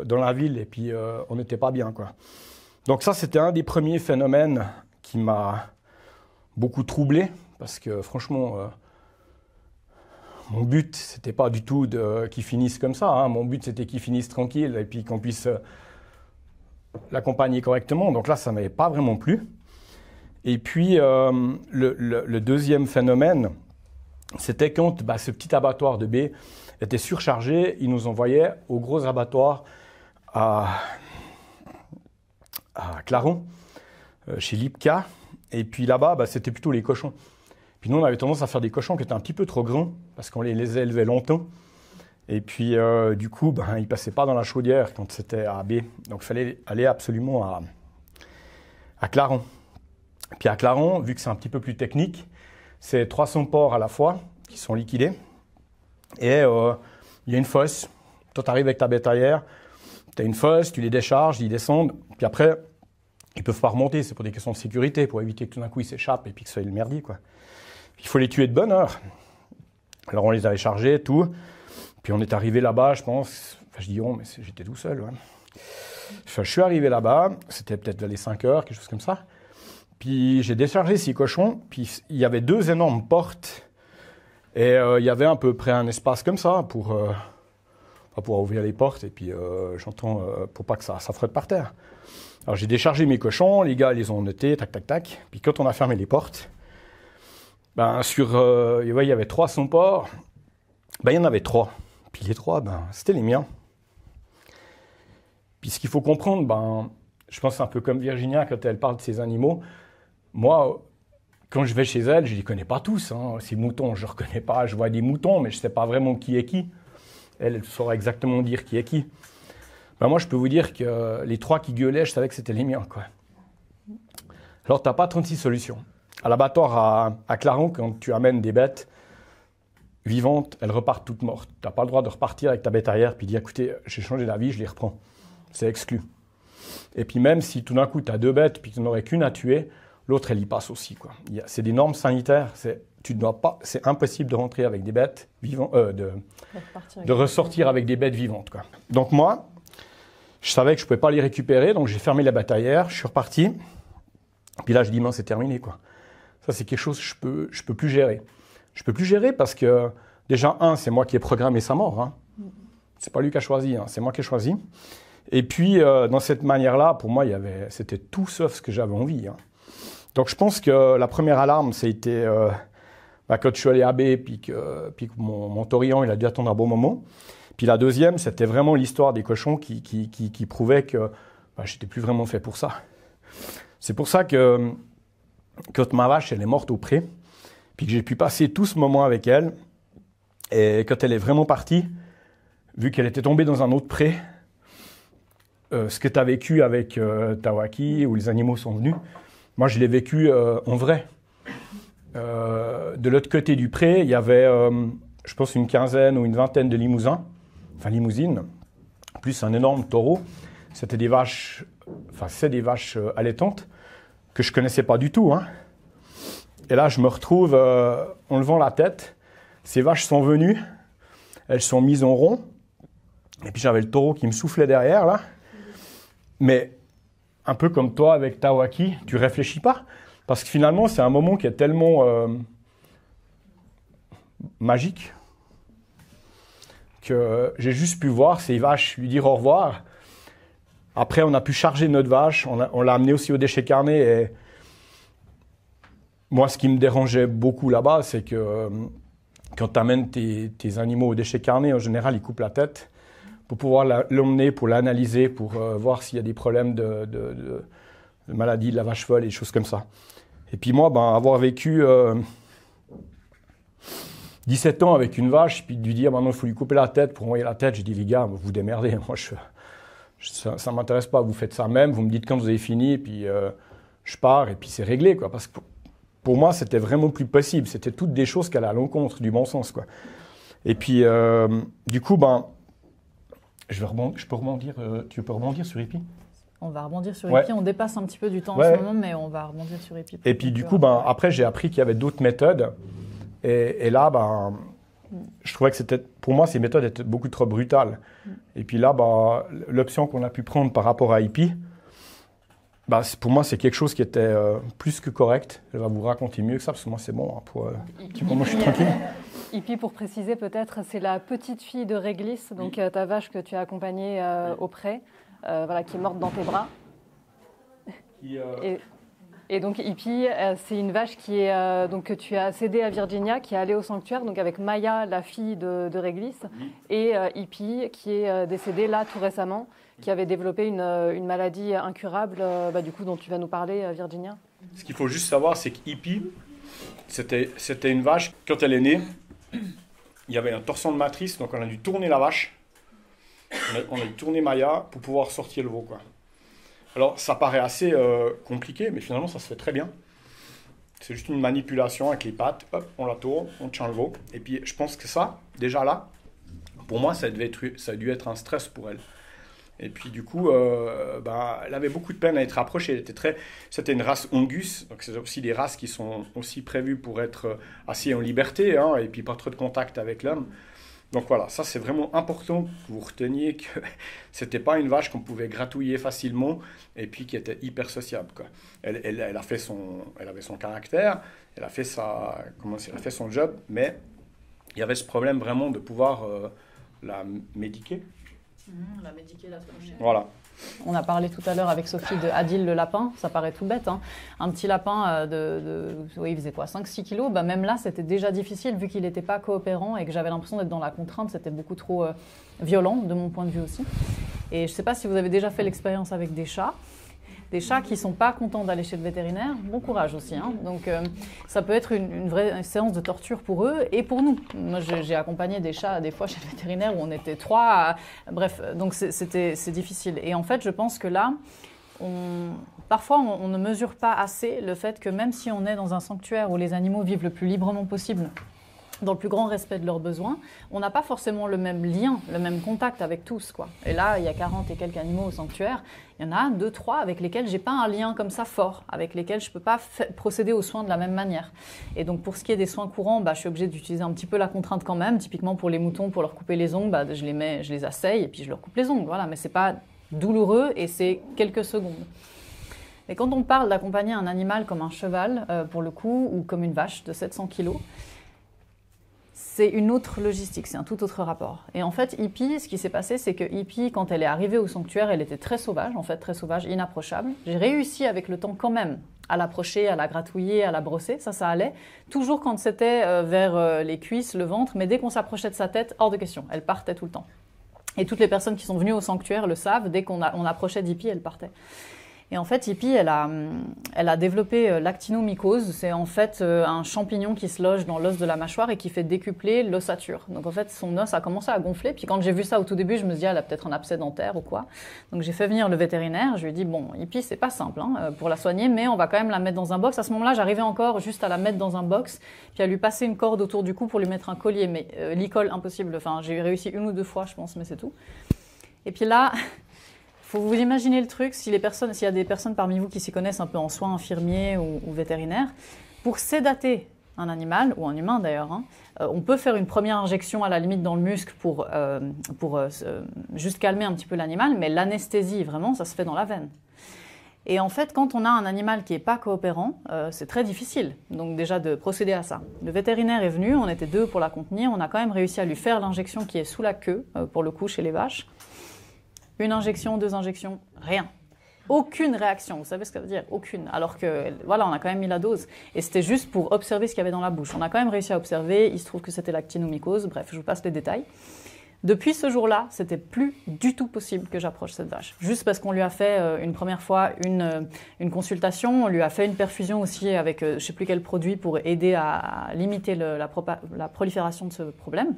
Speaker 3: dans la ville, et puis on n'était pas bien, quoi. Donc ça, c'était un des premiers phénomènes qui m'a beaucoup troublé, parce que franchement, mon but, c'était pas du tout qu'ils finissent comme ça, hein. Mon but, c'était qu'ils finissent tranquilles, et puis qu'on puisse l'accompagner correctement. Donc là, ça ne m'avait pas vraiment plu. Et puis, le deuxième phénomène, c'était quand ce petit abattoir de baies était surchargé, ils nous envoyaient au gros abattoir à Claron, chez Lipka. Et puis là-bas, c'était plutôt les cochons. Puis nous, on avait tendance à faire des cochons qui étaient un petit peu trop grands, parce qu'on les élevait longtemps. Et puis, du coup, ils ne passaient pas dans la chaudière quand c'était à baie. Donc, il fallait aller absolument à Claron. Puis à Claron, vu que c'est un petit peu plus technique, c'est 300 porcs à la fois qui sont liquidés. Et il y a une fosse. Toi, tu arrives avec ta bétaillère, tu as une fosse, tu les décharges, ils descendent. Puis après, ils ne peuvent pas remonter. C'est pour des questions de sécurité, pour éviter que tout d'un coup, ils s'échappent et puis que ce soit le merdier, quoi. Il faut les tuer de bonne heure. Alors, on les avait chargés, tout. Puis on est arrivé là-bas, je pense. Enfin, je dis on, mais j'étais tout seul. Ouais. Enfin, je suis arrivé là-bas, c'était peut-être vers les 5 heures, quelque chose comme ça. Puis j'ai déchargé 6 cochons, puis il y avait 2 énormes portes, et il y avait à peu près un espace comme ça pour ouvrir les portes, et puis j'entends pour pas que ça frotte par terre. Alors j'ai déchargé mes cochons, les gars les ont notés, tac, tac, tac. Puis quand on a fermé les portes, il y avait 300 porcs, il y en avait 3. Puis les 3, c'était les miens. Puis ce qu'il faut comprendre, je pense que c'est un peu comme Virginia quand elle parle de ses animaux. Moi, quand je vais chez elle, je ne les connais pas tous. Hein. Ces moutons, je ne reconnais pas. Je vois des moutons, mais je ne sais pas vraiment qui est qui. Elle saura exactement dire qui est qui. Moi, je peux vous dire que les 3 qui gueulaient, je savais que c'était les miens, quoi. Alors, tu n'as pas 36 solutions. À l'abattoir à Claron, quand tu amènes des bêtes vivantes, elles repartent toutes mortes. Tu n'as pas le droit de repartir avec ta bétaillère puis dire, écoutez, j'ai changé d'avis, je les reprends. C'est exclu. Et puis même si tout d'un coup, tu as 2 bêtes puis tu n'en aurais qu'une à tuer, l'autre, elle y passe aussi, quoi. C'est des normes sanitaires. C'est impossible de rentrer avec des bêtes vivantes, de ressortir avec des bêtes vivantes, quoi. Donc moi, je savais que je ne pouvais pas les récupérer, donc j'ai fermé la bétaillère, je suis reparti. Puis là, je dis, mince, c'est terminé, quoi. Ça, c'est quelque chose que je peux plus gérer. Je peux plus gérer parce que, déjà, c'est moi qui ai programmé sa mort. Hein. C'est pas lui qui a choisi, hein, c'est moi qui ai choisi. Et puis, dans cette manière-là, pour moi, c'était tout sauf ce que j'avais envie. Hein. Donc, je pense que la première alarme, ça a été quand je suis allé à B, puis que mon taurillon, il a dû attendre un bon moment. Puis la deuxième, c'était vraiment l'histoire des cochons qui prouvait que j'étais plus vraiment fait pour ça. C'est pour ça que quand ma vache, elle est morte au pré, puis que j'ai pu passer tout ce moment avec elle, et quand elle est vraiment partie, vu qu'elle était tombée dans un autre pré, ce que tu as vécu avec Tawaki, où les animaux sont venus, moi je l'ai vécu en vrai. De l'autre côté du pré, il y avait, je pense, une quinzaine ou une vingtaine de limousines, plus un énorme taureau. C'était des vaches, c'est des vaches allaitantes que je ne connaissais pas du tout. Hein. Et là, je me retrouve en levant la tête. Ces vaches sont venues, elles sont mises en rond. Et puis j'avais le taureau qui me soufflait derrière, là. Mais un peu comme toi avec Tawaki, tu ne réfléchis pas. Parce que finalement, c'est un moment qui est tellement magique que j'ai juste pu voir ces vaches lui dire au revoir. Après, on a pu charger notre vache, on l'a amenée aussi au déchet carné. Et moi, ce qui me dérangeait beaucoup là-bas, c'est que quand tu amènes tes animaux au déchet carné, en général, ils coupent la tête pour pouvoir l'emmener, pour l'analyser, pour voir s'il y a des problèmes de maladie de la vache folle et des choses comme ça. Et puis moi, avoir vécu 17 ans avec une vache, puis de lui dire maintenant il faut lui couper la tête pour envoyer la tête, j'ai dit les gars, vous vous démerdez, moi ça ne m'intéresse pas, vous faites ça même, vous me dites quand vous avez fini, et puis je pars, et puis c'est réglé, quoi. Parce que pour moi, c'était vraiment plus possible. C'était toutes des choses qui allaient à l'encontre du bon sens, quoi. Et puis, du coup, je peux rebondir, tu peux rebondir sur Hippie?
Speaker 2: On va rebondir sur
Speaker 3: Ouais.
Speaker 2: Hippie. On dépasse un petit peu du temps
Speaker 3: Ouais.
Speaker 2: en ce moment, mais on va rebondir sur Hippie.
Speaker 3: Et puis, du coup, après, j'ai appris qu'il y avait d'autres méthodes. Et là, je trouvais que pour moi, ces méthodes étaient beaucoup trop brutales. Et puis là, l'option qu'on a pu prendre par rapport à Hippie, pour moi, c'est quelque chose qui était plus que correct. Elle va vous raconter mieux que ça, parce que moi, c'est bon. Moi, je suis tranquille.
Speaker 1: Hippie, pour préciser peut-être, c'est la petite fille de Réglisse, donc ta vache que tu as accompagnée au pré, qui est morte dans tes bras. Et donc Hippie, c'est une vache que tu as cédée à Virginia, qui est allée au sanctuaire, donc avec Maya, la fille de Réglisse, et Hippie, qui est décédée là tout récemment, qui avait développé une maladie incurable, du coup dont tu vas nous parler, Virginia.
Speaker 3: Ce qu'il faut juste savoir, c'est que Hippie, c'était une vache, quand elle est née, il y avait un torsion de matrice, donc on a dû tourner la vache, on a dû tourner Maya pour pouvoir sortir le veau, quoi. Alors, ça paraît assez compliqué, mais finalement, ça se fait très bien. C'est juste une manipulation avec les pattes, hop, on la tourne, on tient le veau. Et puis, je pense que ça, déjà là, pour moi, ça a dû être un stress pour elle. Et puis, du coup, elle avait beaucoup de peine à être approchée. C'était une race Angus, donc c'est aussi des races qui sont aussi prévues pour être assez en liberté, hein, et puis pas trop de contact avec l'homme. Donc voilà, ça c'est vraiment important que vous reteniez que c'était pas une vache qu'on pouvait gratouiller facilement et puis qui était hyper sociable, quoi. Elle avait son caractère, elle a fait son job, mais il y avait ce problème vraiment de pouvoir la médiquer.
Speaker 2: La médiquer, la soigner.
Speaker 3: Voilà.
Speaker 2: On a parlé tout à l'heure avec Sophie de Adil le lapin, ça paraît tout bête, hein. Un petit lapin il faisait quoi, 5-6 kilos, même là c'était déjà difficile vu qu'il n'était pas coopérant et que j'avais l'impression d'être dans la contrainte, c'était beaucoup trop violent de mon point de vue aussi. Et je ne sais pas si vous avez déjà fait l'expérience avec des chats qui ne sont pas contents d'aller chez le vétérinaire, bon courage aussi, hein. Donc ça peut être une vraie séance de torture pour eux et pour nous. Moi j'ai accompagné des chats des fois chez le vétérinaire où on était 3, bref, donc c'est difficile. Et en fait je pense que là, parfois on ne mesure pas assez le fait que même si on est dans un sanctuaire où les animaux vivent le plus librement possible, dans le plus grand respect de leurs besoins, on n'a pas forcément le même lien, le même contact avec tous, quoi. Et là, il y a 40 et quelques animaux au sanctuaire, il y en a 2-3 avec lesquels j'ai pas un lien comme ça fort, avec lesquels je peux pas procéder aux soins de la même manière. Et donc pour ce qui est des soins courants, je suis obligée d'utiliser un petit peu la contrainte quand même. Typiquement pour les moutons, pour leur couper les ongles, je les asseille et puis je leur coupe les ongles, voilà. Mais c'est pas douloureux et c'est quelques secondes. Et quand on parle d'accompagner un animal comme un cheval, pour le coup, ou comme une vache de 700 kilos, c'est une autre logistique, c'est un tout autre rapport. Et en fait, Hippie, ce qui s'est passé, c'est que Hippie, quand elle est arrivée au sanctuaire, elle était très sauvage, inapprochable. J'ai réussi avec le temps quand même à l'approcher, à la gratouiller, à la brosser, ça allait. Toujours quand c'était vers les cuisses, le ventre, mais dès qu'on s'approchait de sa tête, hors de question, elle partait tout le temps. Et toutes les personnes qui sont venues au sanctuaire le savent, dès qu'on approchait d'Hippie, elle partait. Et en fait, Hippie, elle a développé l'actinomycose. C'est en fait un champignon qui se loge dans l'os de la mâchoire et qui fait décupler l'ossature. Donc en fait, son os a commencé à gonfler. Puis quand j'ai vu ça au tout début, je me suis dit, elle a peut-être un abcès dentaire ou quoi. Donc j'ai fait venir le vétérinaire. Je lui ai dit, bon, Hippie, c'est pas simple pour la soigner, mais on va quand même la mettre dans un box. À ce moment-là, j'arrivais encore juste à la mettre dans un box, puis à lui passer une corde autour du cou pour lui mettre un collier. Mais l'e-colle, impossible. Enfin, j'ai réussi 1 ou 2 fois, je pense, mais c'est tout. Et puis là... faut vous imaginer le truc, s'il y a des personnes parmi vous qui s'y connaissent un peu en soins infirmiers ou vétérinaires, pour sédater un animal, ou un humain d'ailleurs, on peut faire une première injection à la limite dans le muscle pour juste calmer un petit peu l'animal, mais l'anesthésie, vraiment, ça se fait dans la veine. Et en fait, quand on a un animal qui n'est pas coopérant, c'est très difficile, donc déjà de procéder à ça. Le vétérinaire est venu, on était 2 pour la contenir, on a quand même réussi à lui faire l'injection qui est sous la queue, pour le coup, chez les vaches. 1 injection, 2 injections, rien. Aucune réaction, vous savez ce que ça veut dire? Aucune. Alors que, voilà, on a quand même mis la dose. Et c'était juste pour observer ce qu'il y avait dans la bouche. On a quand même réussi à observer, il se trouve que c'était l'actinomycose, bref, je vous passe les détails. Depuis ce jour-là, c'était plus du tout possible que j'approche cette vache. Juste parce qu'on lui a fait une première fois une consultation, on lui a fait une perfusion aussi avec je ne sais plus quel produit pour aider à limiter la prolifération de ce problème.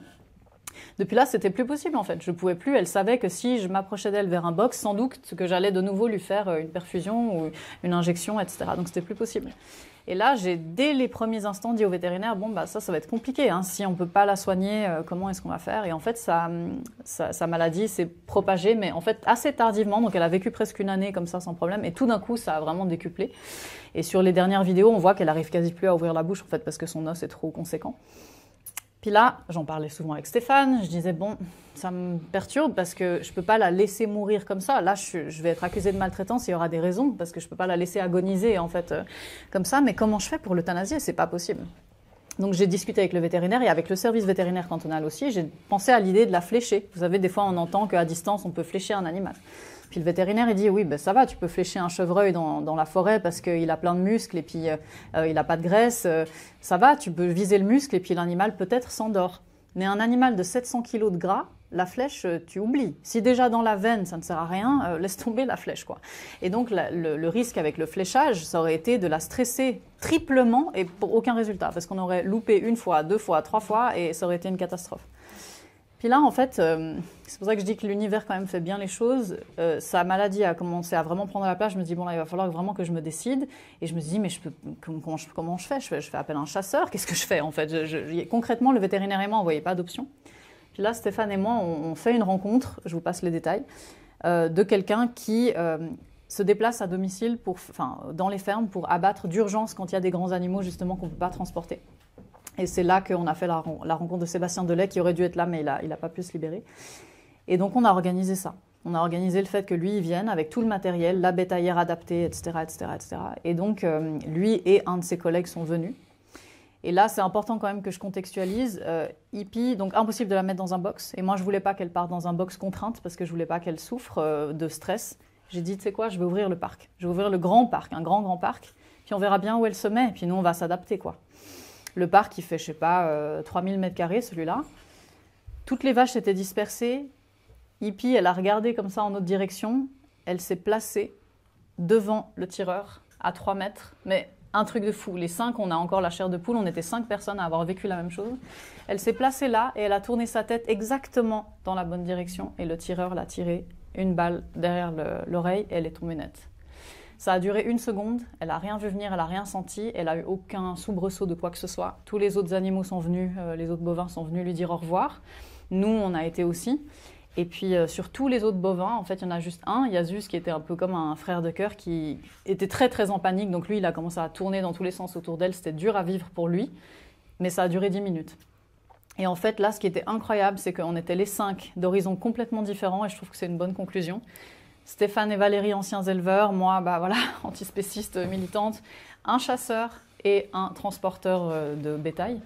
Speaker 2: Depuis là, c'était plus possible en fait. Je pouvais plus. Elle savait que si je m'approchais d'elle vers un box, sans doute que j'allais de nouveau lui faire une perfusion ou une injection, etc. Donc c'était plus possible. Et là, j'ai dès les premiers instants dit au vétérinaire, bon bah ça va être compliqué. Hein. Si on peut pas la soigner, comment est-ce qu'on va faire? Et en fait, sa maladie s'est propagée, mais en fait assez tardivement. Donc elle a vécu presque une année comme ça sans problème. Et tout d'un coup, ça a vraiment décuplé. Et sur les dernières vidéos, on voit qu'elle arrive quasi plus à ouvrir la bouche en fait parce que son os est trop conséquent. Puis là, j'en parlais souvent avec Stéphane, je disais, bon, ça me perturbe parce que je ne peux pas la laisser mourir comme ça. Là, je vais être accusée de maltraitance, il y aura des raisons, parce que je ne peux pas la laisser agoniser, en fait, comme ça. Mais comment je fais pour l'euthanasier? Ce n'est pas possible. Donc, j'ai discuté avec le vétérinaire et avec le service vétérinaire cantonal aussi. J'ai pensé à l'idée de la flécher. Vous savez, des fois, on entend qu'à distance, on peut flécher un animal. Puis le vétérinaire, il dit, oui, ben, ça va, tu peux flécher un chevreuil dans la forêt parce qu'il a plein de muscles et puis il n'a pas de graisse. Ça va, tu peux viser le muscle et puis l'animal peut-être s'endort. Mais un animal de 700 kg de gras, la flèche, tu oublies. Si déjà dans la veine, ça ne sert à rien, laisse tomber la flèche, quoi. Et donc, le risque avec le fléchage, ça aurait été de la stresser triplement et pour aucun résultat. Parce qu'on aurait loupé 1 fois, 2 fois, 3 fois et ça aurait été une catastrophe. Puis là, en fait, c'est pour ça que je dis que l'univers quand même fait bien les choses. Sa maladie a commencé à vraiment prendre la place. Je me dis, bon là, il va falloir vraiment que je me décide. Et je me dis, mais comment je fais? Je fais appel à un chasseur. Qu'est-ce que je fais en fait? Concrètement, le vétérinaire et moi, on ne voyait pas d'option. Puis là, Stéphane et moi, on fait une rencontre, je vous passe les détails, de quelqu'un qui se déplace à domicile dans les fermes pour abattre d'urgence quand il y a des grands animaux justement qu'on ne peut pas transporter. Et c'est là qu'on a fait la rencontre de Sébastien Delay, qui aurait dû être là, mais il n'a pas pu se libérer. Et donc, on a organisé ça. On a organisé le fait que lui, il vienne avec tout le matériel, la bétaillère adaptée, etc., etc., etc. Et donc, lui et un de ses collègues sont venus. Et là, c'est important quand même que je contextualise. Hippie, donc impossible de la mettre dans un box. Et moi, je ne voulais pas qu'elle parte dans un box contrainte parce que je ne voulais pas qu'elle souffre de stress. J'ai dit, tu sais quoi, je vais ouvrir le parc. Je vais ouvrir le grand parc, un grand parc. Puis on verra bien où elle se met. Puis nous, on va s'adapter, quoi. Le parc, il fait, je sais pas, 3000 m², celui-là. Toutes les vaches étaient dispersées. Hippie, elle a regardé comme ça en notre direction. Elle s'est placée devant le tireur, à 3 mètres. Mais un truc de fou. Les 5, on a encore la chair de poule. On était 5 personnes à avoir vécu la même chose. Elle s'est placée là et elle a tourné sa tête exactement dans la bonne direction. Et le tireur l'a tiré une balle derrière l'oreille et elle est tombée nette. Ça a duré 1 seconde, elle n'a rien vu venir, elle n'a rien senti, elle n'a eu aucun soubresaut de quoi que ce soit. Tous les autres animaux sont venus, les autres bovins sont venus lui dire au revoir. Nous, on a été aussi. Et puis sur tous les autres bovins, en fait, il y en a juste un, Yasus, qui était un peu comme un frère de cœur, qui était très très en panique. Donc lui, il a commencé à tourner dans tous les sens autour d'elle. C'était dur à vivre pour lui, mais ça a duré 10 minutes. Et en fait, là, ce qui était incroyable, c'est qu'on était les 5 d'horizons complètement différents, et je trouve que c'est une bonne conclusion. Stéphane et Valérie, anciens éleveurs, moi, voilà, antispéciste militante, un chasseur et un transporteur de bétail.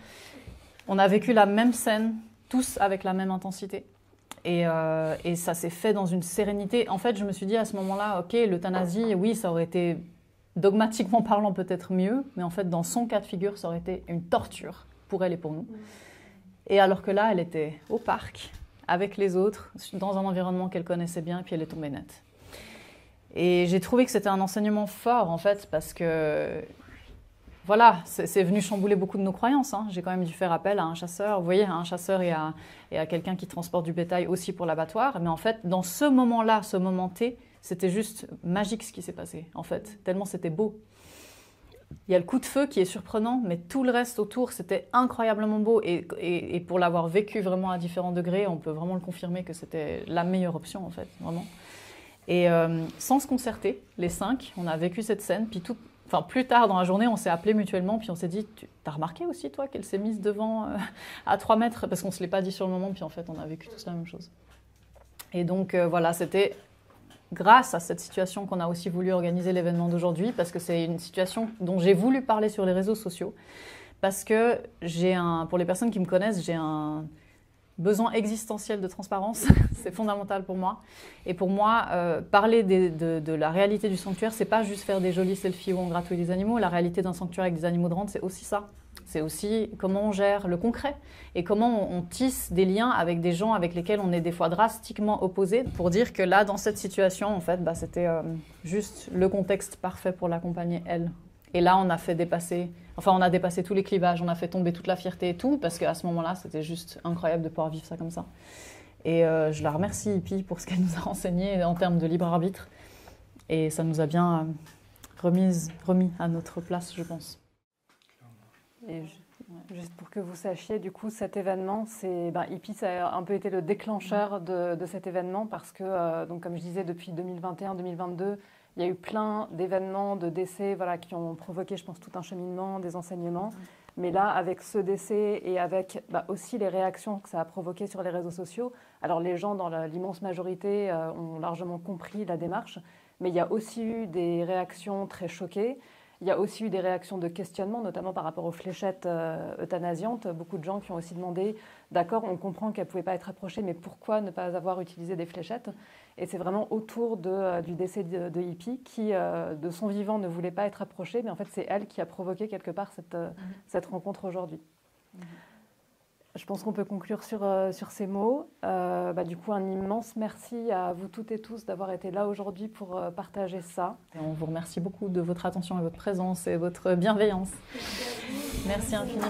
Speaker 2: On a vécu la même scène, tous avec la même intensité. Et ça s'est fait dans une sérénité. En fait, je me suis dit à ce moment-là, ok, l'euthanasie, oui, ça aurait été, dogmatiquement parlant, peut-être mieux, mais en fait, dans son cas de figure, ça aurait été une torture pour elle et pour nous. Et alors que là, elle était au parc, avec les autres, dans un environnement qu'elle connaissait bien, et puis elle est tombée nette. Et j'ai trouvé que c'était un enseignement fort, en fait, parce que, voilà, c'est venu chambouler beaucoup de nos croyances. Hein. J'ai quand même dû faire appel à un chasseur, vous voyez, à un chasseur et à quelqu'un qui transporte du bétail aussi pour l'abattoir. Mais en fait, dans ce moment-là, ce moment T, c'était juste magique ce qui s'est passé, en fait, tellement c'était beau. Il y a le coup de feu qui est surprenant, mais tout le reste autour, c'était incroyablement beau. Et pour l'avoir vécu vraiment à différents degrés, on peut vraiment le confirmer que c'était la meilleure option, en fait, vraiment. Et sans se concerter, les 5, on a vécu cette scène. Puis plus tard dans la journée, on s'est appelés mutuellement. Puis on s'est dit, t'as remarqué aussi, toi, qu'elle s'est mise devant à 3 mètres? Parce qu'on ne se l'est pas dit sur le moment. Puis en fait, on a vécu tous la même chose. Et donc, voilà, c'était grâce à cette situation qu'on a aussi voulu organiser l'événement d'aujourd'hui. Parce que c'est une situation dont j'ai voulu parler sur les réseaux sociaux. Parce que pour les personnes qui me connaissent, j'ai un besoin existentiel de transparence, c'est fondamental pour moi. Et pour moi, parler de la réalité du sanctuaire, c'est pas juste faire des jolis selfies où on gratouille des animaux. La réalité d'un sanctuaire avec des animaux de rente, c'est aussi ça. C'est aussi comment on gère le concret et comment on tisse des liens avec des gens avec lesquels on est des fois drastiquement opposés pour dire que là, dans cette situation, en fait, c'était juste le contexte parfait pour l'accompagner, elle. Et là, on a dépassé tous les clivages, on a fait tomber toute la fierté et tout, parce qu'à ce moment-là, c'était juste incroyable de pouvoir vivre ça comme ça. Et je la remercie, Hippie, pour ce qu'elle nous a enseigné en termes de libre arbitre. Et ça nous a bien remis à notre place, je pense.
Speaker 1: Et juste pour que vous sachiez, du coup, cet événement, Hippie, ça a un peu été le déclencheur de cet événement parce que, donc, comme je disais, depuis 2021-2022, il y a eu plein d'événements, de décès qui ont provoqué, je pense, tout un cheminement, des enseignements. Mais là, avec ce décès et avec aussi les réactions que ça a provoquées sur les réseaux sociaux, alors les gens, dans l'immense majorité, ont largement compris la démarche, mais il y a aussi eu des réactions très choquées. Il y a aussi eu des réactions de questionnement, notamment par rapport aux fléchettes euthanasiantes. Beaucoup de gens qui ont aussi demandé, d'accord, on comprend qu'elles ne pouvaient pas être approchées, mais pourquoi ne pas avoir utilisé des fléchettes? Et c'est vraiment autour du décès de Hippie qui, de son vivant, ne voulait pas être approchée, mais en fait, c'est elle qui a provoqué quelque part cette rencontre aujourd'hui. Je pense qu'on peut conclure sur ces mots. Du coup, un immense merci à vous toutes et tous d'avoir été là aujourd'hui pour partager ça.
Speaker 2: Et on vous remercie beaucoup de votre attention et votre présence et votre bienveillance. Merci infiniment.